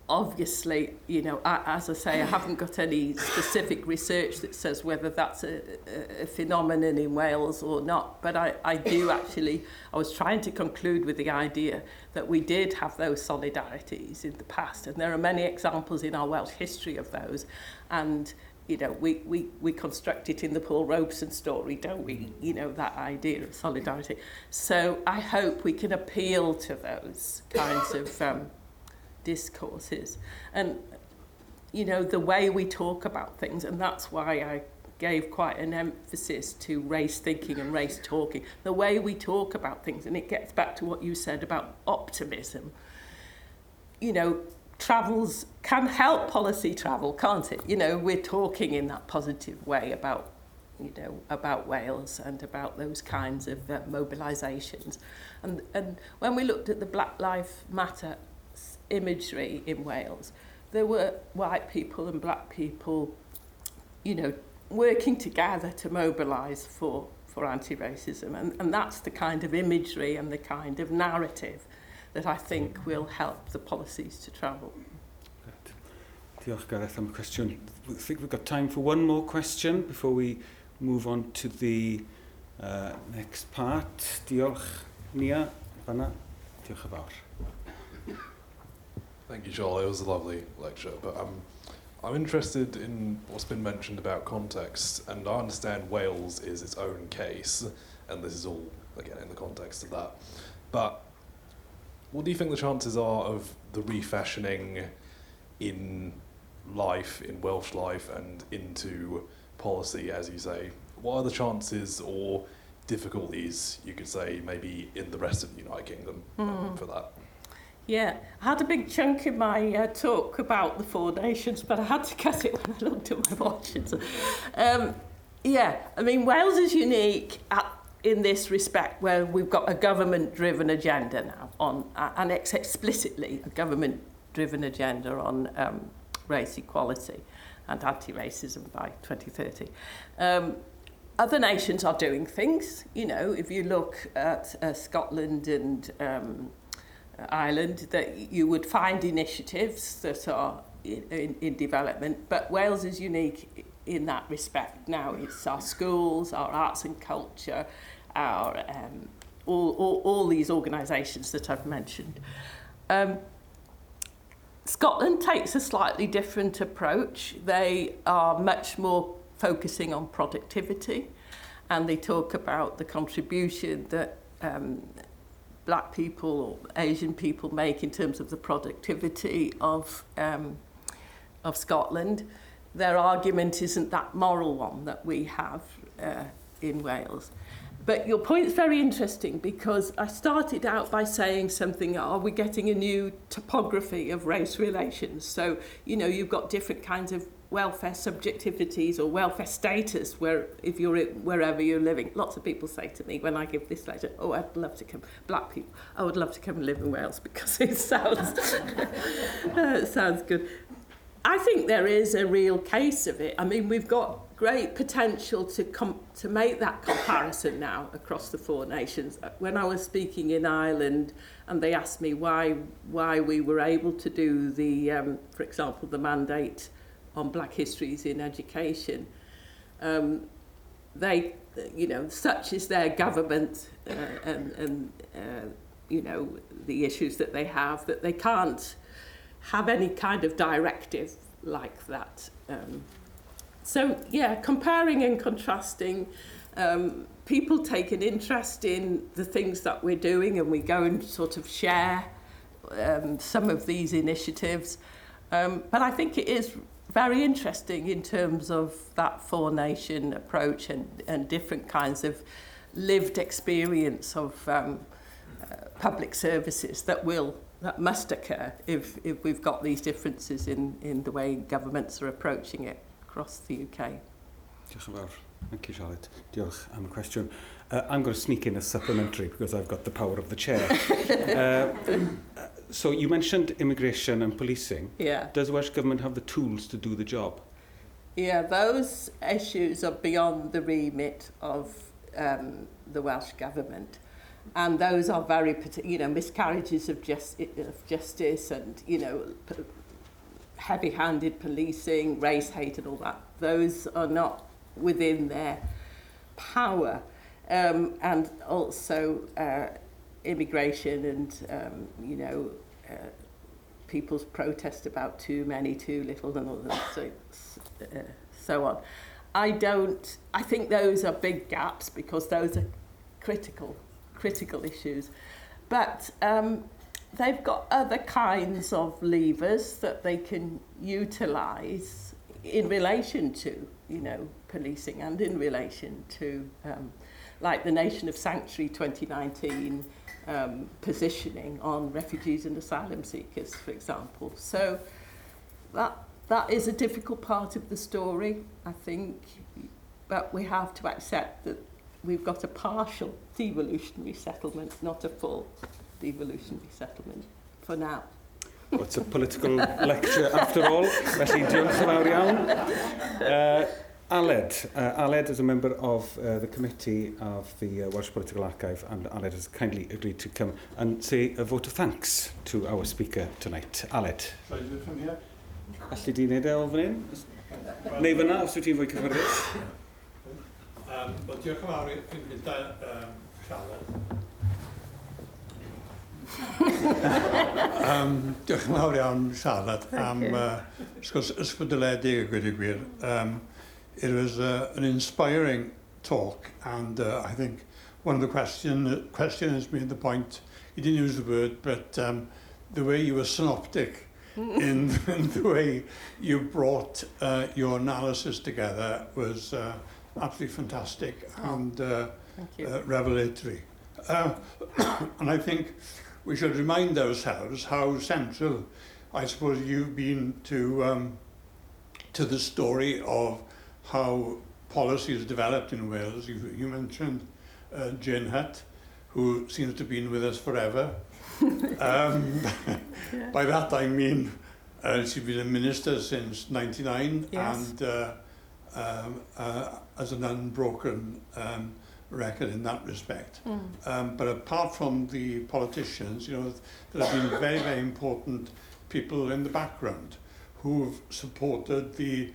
obviously, as I say, I haven't got any specific research that says whether that's a phenomenon in Wales or not, but I do actually, I was trying to conclude with the idea that we did have those solidarities in the past, and there are many examples in our Welsh history of those, and we construct it in the Paul Robeson story, don't we? That idea of solidarity. So I hope we can appeal to those kinds of discourses. And, the way we talk about things, and that's why I gave quite an emphasis to race thinking and race talking, the way we talk about things, and it gets back to what you said about optimism. Travels can help policy travel, can't it? We're talking in that positive way about Wales and about those kinds of mobilisations. And when we looked at the Black Lives Matter imagery in Wales, there were white people and black people, working together to mobilise for anti-racism. And that's the kind of imagery and the kind of narrative that I think will help the policies to travel. Diolch Gareth am y cwestiwn. I think we've got time for one more question before we move on to the next part. Diolch Nia, fanna. Diolch yn fawr. Thank you, Charlie. It was a lovely lecture. But I'm interested in what's been mentioned about context, and I understand Wales is its own case, and this is all, again, in the context of that. But what do you think the chances are of the refashioning in life, in Welsh life, and into policy, as you say? What are the chances or difficulties, you could say, maybe in the rest of the United Kingdom for that? Yeah, I had a big chunk in my talk about the Four Nations, but I had to cut it when I looked at my watch. Wales is unique in this respect, where we've got a government-driven agenda now, and it's explicitly a government-driven agenda on race equality and anti-racism by 2030. Other nations are doing things. If you look at Scotland and island, that you would find initiatives that are in development, but Wales is unique in that respect now. It's our schools, our arts and culture, our all these organisations that I've mentioned. Scotland takes a slightly different approach. They are much more focusing on productivity, and they talk about the contribution that black people or Asian people make in terms of the productivity of Scotland. Their argument isn't that moral one that we have in Wales. But your point's very interesting, because I started out by saying something, are we getting a new topography of race relations? So, you know, you've got different kinds of welfare subjectivities or welfare status where if you're wherever you're living. Lots of people say to me when I give this lecture, oh, I'd love to come, black people, I would love to come and live in Wales because it sounds, it sounds good. I think there is a real case of it. I mean, we've got great potential to make that comparison now across the four nations. When I was speaking in Ireland and they asked me why we were able to do the, for example, the mandate on black histories in education, they, you know, such is their government and you know, the issues that they have, that they can't have any kind of directive like that. So, yeah, comparing and contrasting, people take an interest in the things that we're doing, and we go and sort of share some of these initiatives. But I think it is very interesting in terms of that four-nation approach and different kinds of lived experience of public services that must occur if we've got these differences in the way governments are approaching it across the UK. Diolch yn fawr. Thank you, Charlotte. Diolch am y cwestiwn. I'm going to sneak in a supplementary because I've got the power of the chair. So you mentioned immigration and policing. Yeah. Does the Welsh Government have the tools to do the job? Yeah, those issues are beyond the remit of the Welsh Government. And those are very, you know, miscarriages of justice and, you know, heavy-handed policing, race hate and all that. Those are not within their power. And also immigration and, you know, people's protest about too many, too little and all that, so on. I think those are big gaps because those are critical issues. But they've got other kinds of levers that they can utilise in relation to, you know, policing and in relation to, like the Nation of Sanctuary 2019 positioning on refugees and asylum seekers, for example. So that is a difficult part of the story, I think, but we have to accept that we've got a partial devolutionary settlement, not a full devolutionary settlement for now. What's a political lecture after all? Felly, diolch yn fawr iawn. Aled is a member of the committee of the Welsh Political Archive, and Aled has kindly agreed to come and say a vote of thanks to our speaker tonight. Aled. Shall I do it from here? Alli di wneud e o fan hyn? Neu fyna, os wyt ti'n fwy cyfforddus? Wel, diolch yn fawr i'r cynghyda Charlotte. Diolch yn fawr iawn, Charlotte, am sgwrs ysbrydoledig a gweud y gwir. It was an inspiring talk, and I think one of the questioners made the point, he didn't use the word, but the way you were synoptic in the way you brought your analysis together was absolutely fantastic and revelatory. And I think we should remind ourselves how central, I suppose, you've been to the story of how policy has developed in Wales. You mentioned Jane Hutt, who seems to have been with us forever. By that I mean she's been a minister since '99, yes. And as an unbroken record in that respect. But apart from the politicians, you know, there have been very, very important people in the background who've supported the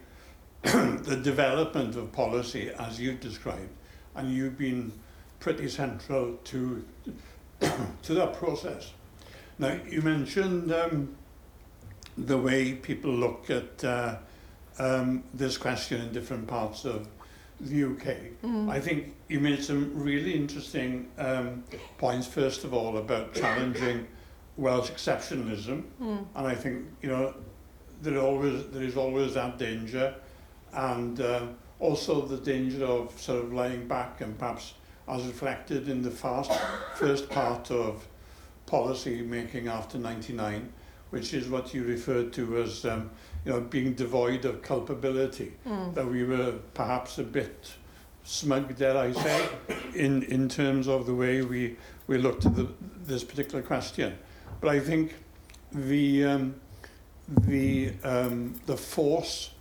the development of policy as you described, and you've been pretty central to to that process. Now, you mentioned the way people look at this question in different parts of the UK. I think you made some really interesting points, first of all, about challenging Welsh exceptionalism, and I think, you know, there is always that danger, and also the danger of sort of lying back, and perhaps as reflected in the first part of policy making after 99, which is what you referred to as you know, being devoid of culpability, that we were perhaps a bit smug, dare I say, in terms of the way we looked at this particular question. But I think the force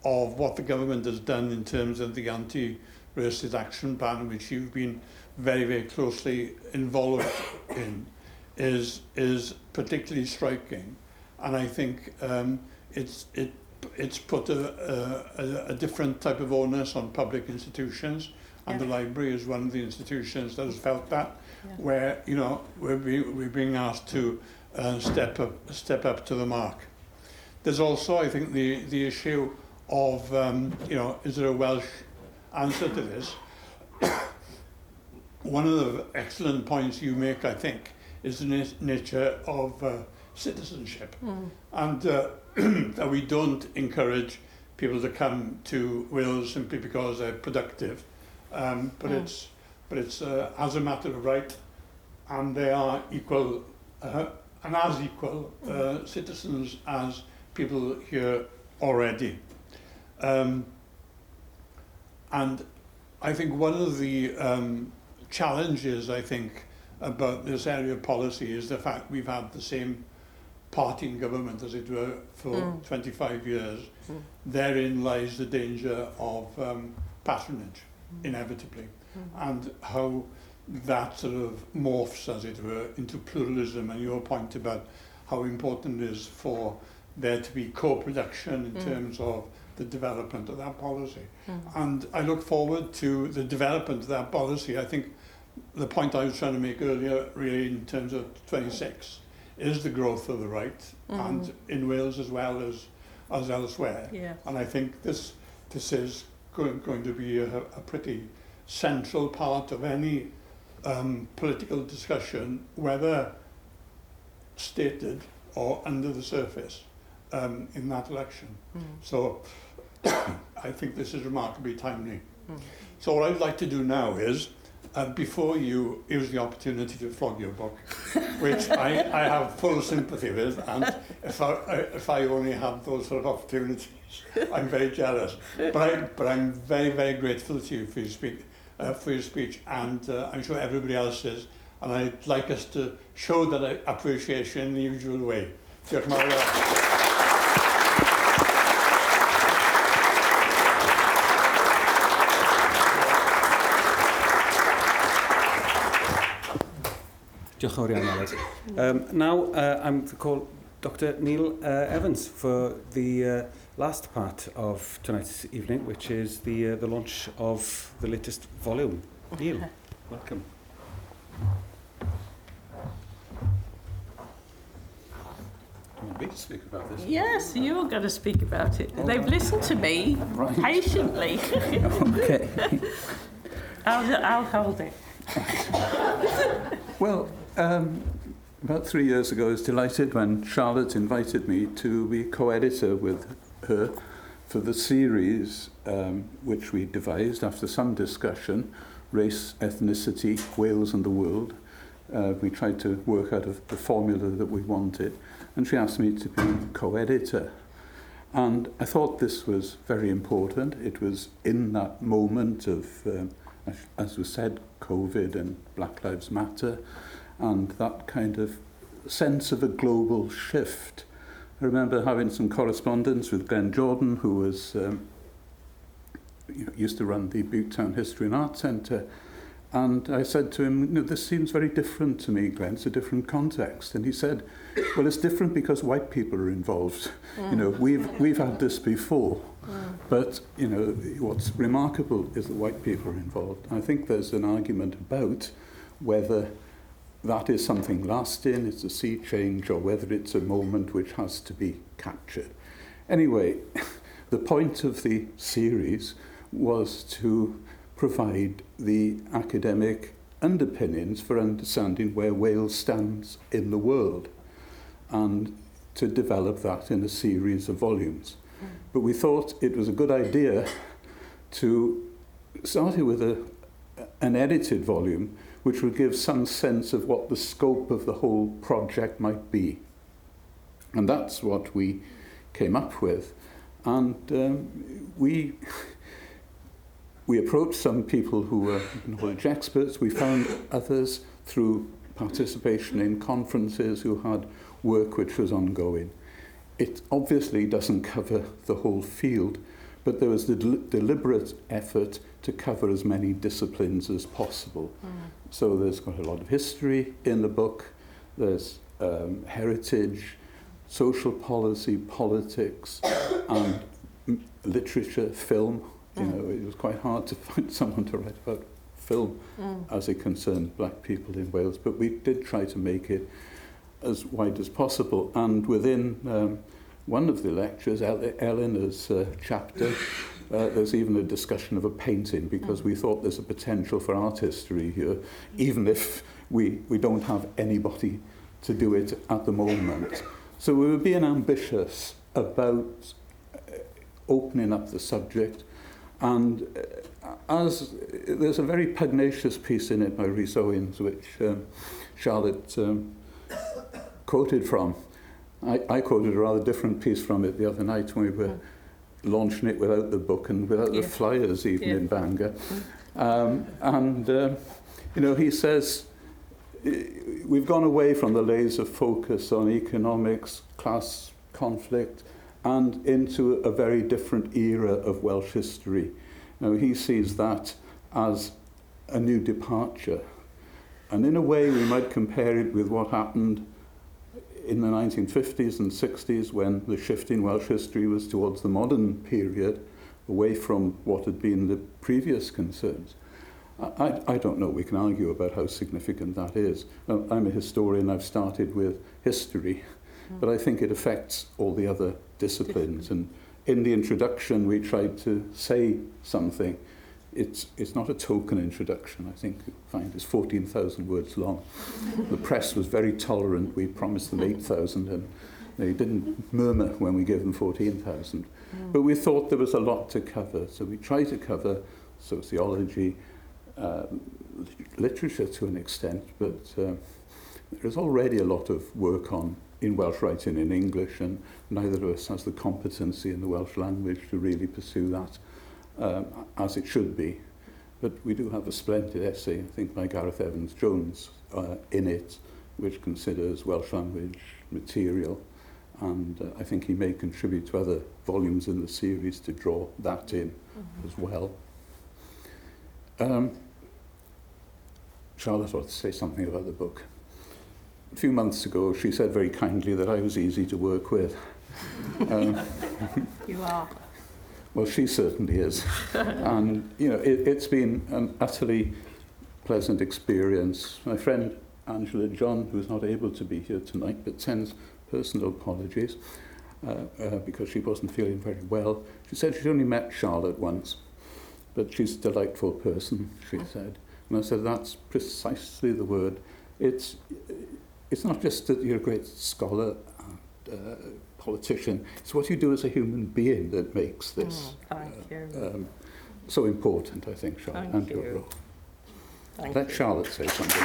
of what the government has done in terms of the anti-racist action plan, which you've been very, very closely involved in, is particularly striking, and I think it's put a different type of onus on public institutions, and the library is one of the institutions that has felt that, where, you know, we're being asked to step up to the mark. There's also, I think, the issue of you know, is there a Welsh answer to this? One of the excellent points you make, I think, is the nature of citizenship, and that we don't encourage people to come to Wales simply because they're productive, but it's as a matter of right, and they are equal and as equal citizens as people here already. And I think one of the challenges, I think, about this area of policy is the fact we've had the same party in government, as it were, for 25 years. Therein lies the danger of patronage, inevitably, and how that sort of morphs, as it were, into pluralism, and your point about how important it is for there to be co-production in terms of the development of that policy. And I look forward to the development of that policy. I think the point I was trying to make earlier, really, in terms of 26, is the growth of the right, and in Wales as well as elsewhere. And I think this is going to be a pretty central part of any political discussion, whether stated or under the surface, in that election. So I think this is remarkably timely. So what I'd like to do now is, before you use the opportunity to flog your book, which I have full sympathy with, and if I only had those sort of opportunities, I'm very jealous. But I'm very, very grateful to you for your speech, and I'm sure everybody else is. And I'd like us to show that appreciation in the usual way. Diolch yn fawr iawn. Diolch yn fawr iawn, Aled. Now, I'm to call Dr. Neil Evans for the last part of tonight's evening, which is the launch of the latest volume. Neil, welcome. Do you want me to speak about this? Yes, you're going to speak about it. They've listened to me patiently. Okay. I'll hold it. Well, about 3 years ago, I was delighted when Charlotte invited me to be co-editor with her for the series which we devised after some discussion, Race, Ethnicity, Wales and the World. We tried to work out of the formula that we wanted, and she asked me to be co-editor. And I thought this was very important. It was in that moment of, as was said, COVID and Black Lives Matter, and that kind of sense of a global shift. I remember having some correspondence with Glenn Jordan, who was used to run the Butetown History and Art Centre, And I said to him, this seems very different to me, Glenn. It's a different context. And he said, well, it's different because white people are involved. We've had this before. But, what's remarkable is that white people are involved. I think there's an argument about whether that is something lasting, it's a sea change, or whether it's a moment which has to be captured. Anyway, the point of the series was to provide the academic underpinnings for understanding where Wales stands in the world and to develop that in a series of volumes. But we thought it was a good idea to start it with an edited volume which would give some sense of what the scope of the whole project might be. And that's what we came up with. And we approached some people who were knowledge experts. We found others through participation in conferences who had work which was ongoing. It obviously doesn't cover the whole field, but there was the deliberate effort to cover as many disciplines as possible. So there's got a lot of history in the book, there's heritage, social policy, politics, and literature, film. It was quite hard to find someone to write about film as it concerned black people in Wales, but we did try to make it as wide as possible. And within one of the lectures, Eleanor's chapter, there's even a discussion of a painting, because we thought there's a potential for art history here, even if we don't have anybody to do it at the moment. So we were being ambitious about opening up the subject. And as there's a very pugnacious piece in it by Rhys Owens, which Charlotte quoted from. I quoted a rather different piece from it the other night when we were launching it without the book and without the flyers even in Bangor. He says, we've gone away from the laser focus on economics, class conflict, and into a very different era of Welsh history. Now, he sees that as a new departure. And in a way, we might compare it with what happened in the 1950s and 60s, when the shift in Welsh history was towards the modern period, away from what had been the previous concerns. I don't know, we can argue about how significant that is. I'm a historian, I've started with history, but I think it affects all the other disciplines. And in the introduction, we tried to say something. It's not a token introduction. I think you'll find it's 14,000 words long. The press was very tolerant. We promised them 8,000, and they didn't murmur when we gave them 14,000. But we thought there was a lot to cover, so we tried to cover sociology, literature to an extent, but there's already a lot of work on in Welsh writing in English, and neither of us has the competency in the Welsh language to really pursue that as it should be. But we do have a splendid essay, I think, by Gareth Evans-Jones in it, which considers Welsh language material, and I think he may contribute to other volumes in the series to draw that in as well. Charlotte ought to say something about the book. A few months ago, she said very kindly that I was easy to work with. You are. Well, she certainly is. And, it's been an utterly pleasant experience. My friend Angela John, who's not able to be here tonight, but sends personal apologies because she wasn't feeling very well. She said she'd only met Charlotte once, but she's a delightful person, she said. And I said, that's precisely the word. It's not just that you're a great scholar and politician, it's what you do as a human being that makes this so important, I think, Charlotte, and your role. Let Charlotte say something.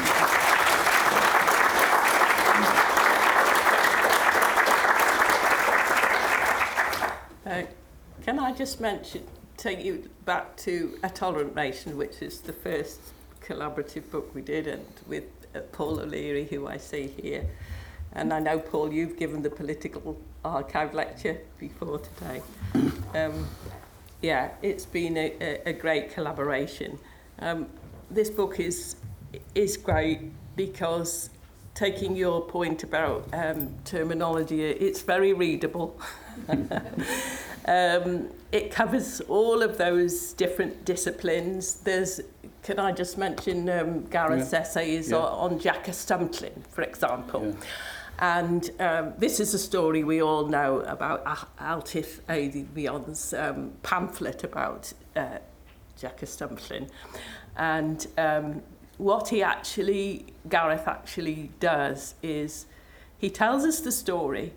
Can I just take you back to A Tolerant Nation, which is the first collaborative book we did, and with Paul O'Leary, who I see here. And I know, Paul, you've given the political archive lecture before today. It's been a great collaboration. this book is great because, taking your point about terminology, it's very readable. It covers all of those different disciplines. Can I just mention Gareth's essays on Jack Stumplin, for example. Yeah. And this is a story we all know about, Altif Eidibion's pamphlet about Jack Stumplin. And what Gareth actually does is he tells us the story,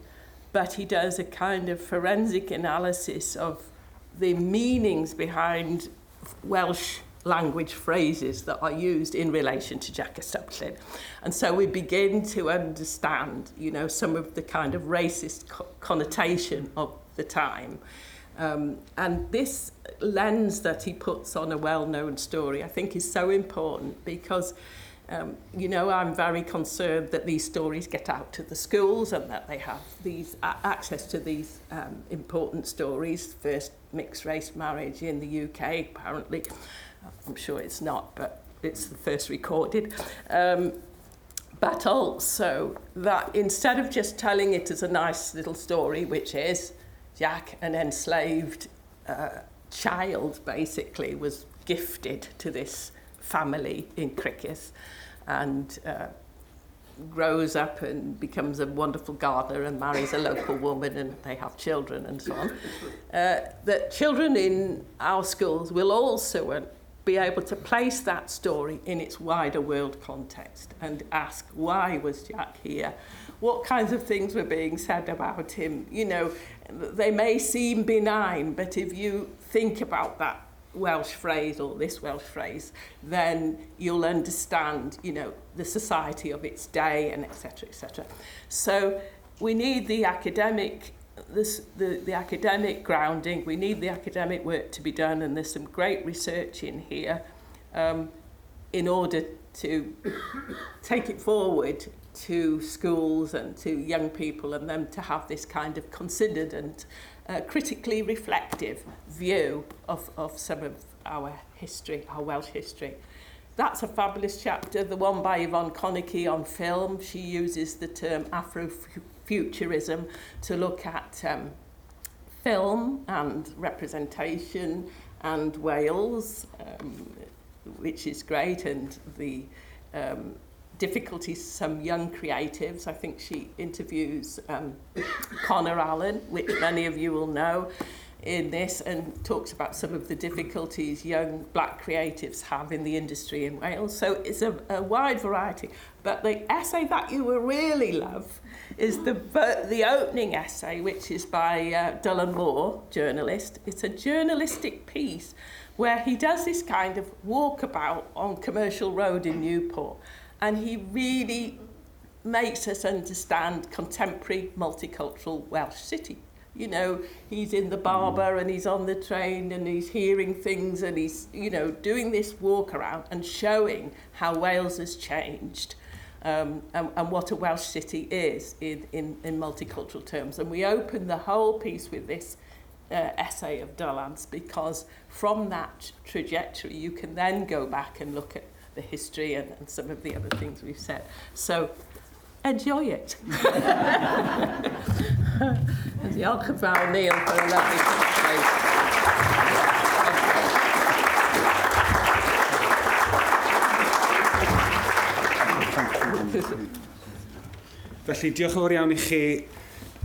but he does a kind of forensic analysis of the meanings behind Welsh language phrases that are used in relation to Jack Stumplin. And so we begin to understand, some of the kind of racist connotation of the time. And this lens that he puts on a well-known story, I think, is so important because, I'm very concerned that these stories get out to the schools and that they have these access to these important stories. First mixed-race marriage in the UK, apparently. I'm sure it's not, but it's the first recorded. But also that instead of just telling it as a nice little story, which is Jack, an enslaved child, basically, was gifted to this family in Criccieth and grows up and becomes a wonderful gardener and marries a local woman and they have children and so on. That children in our schools will also be able to place that story in its wider world context and ask, why was Jack here? What kinds of things were being said about him? They may seem benign, but if you think about that Welsh phrase or this Welsh phrase, then you'll understand, the society of its day and et cetera, et cetera. So we need the academic grounding, we need the academic work to be done, and there's some great research in here in order to take it forward to schools and to young people and them to have this kind of considered and critically reflective view of some of our history, our Welsh history. That's a fabulous chapter. The one by Yvonne Conakey on film, she uses the term Afrofuturism to look at film and representation and Wales, which is great, and the difficulties some young creatives. I think she interviews Connor Allen, which many of you will know in this, and talks about some of the difficulties young black creatives have in the industry in Wales. So it's a wide variety. But the essay that you will really love is the opening essay, which is by Dylan Moore, journalist. It's a journalistic piece where he does this kind of walkabout on Commercial Road in Newport. And he really makes us understand contemporary multicultural Welsh city. He's in the barber and he's on the train and he's hearing things and he's, doing this walk around and showing how Wales has changed and what a Welsh city is in multicultural terms. And we open the whole piece with this essay of Dylan's, because from that trajectory you can then go back and look at the history and some of the other things we've said. So enjoy it. Diolch yn fawr, Neil, for a lovely presentation. Felly, diolch yn fawr iawn I chi.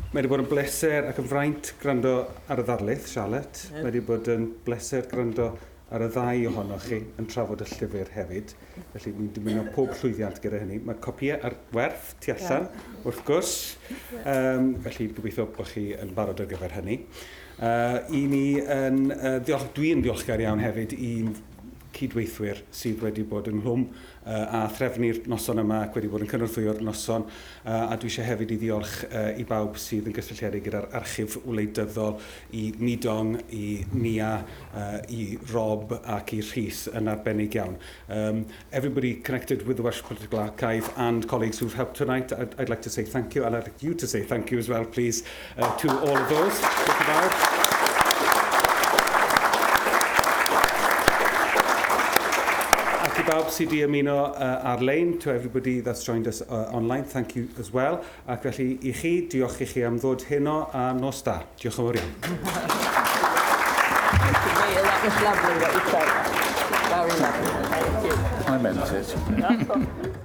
Mae wedi bod yn bleser ac yn fraint gwrando ar y ddarlith, Charlotte. Mae wedi bod yn bleser gwrando ar y ddau ohonoch chi yn trafod y llyfr hefyd. Felly, ni'n dymuno pob llwyddiant gyda hynny. Mae copiau ar werth tu allan, wrth gwrs. Felly, gobeithio bod chi yn barod ar gyfer hynny. Dwi'n ddiolchgar iawn hefyd i'n cydweithwyr sydd wedi bod yn hlwm a threfnu'r noson yma ac wedi bod yn cynorthwyo'r noson, a dwi eisiau hefyd I ddiolch I bawb sydd yn gysylltiedig gyda'r archif wleidyddol, I Nidong, I Nia, I Rob ac I Rhys yn arbennig iawn. Everybody connected with the Welsh Political Archive and colleagues who've helped tonight, I'd like to say thank you, and I'd like you to say thank you as well, please, to all of those. Diolch yn fawr. Ac I pawb sydd wedi ymuno ar-lein, to everybody that's joined us online, thank you as well. Ac felly i chi, diolch i chi am ddod heno a nos da. Diolch yn fawr iawn. That was lovely what you said. Very lovely. Thank you. I meant it.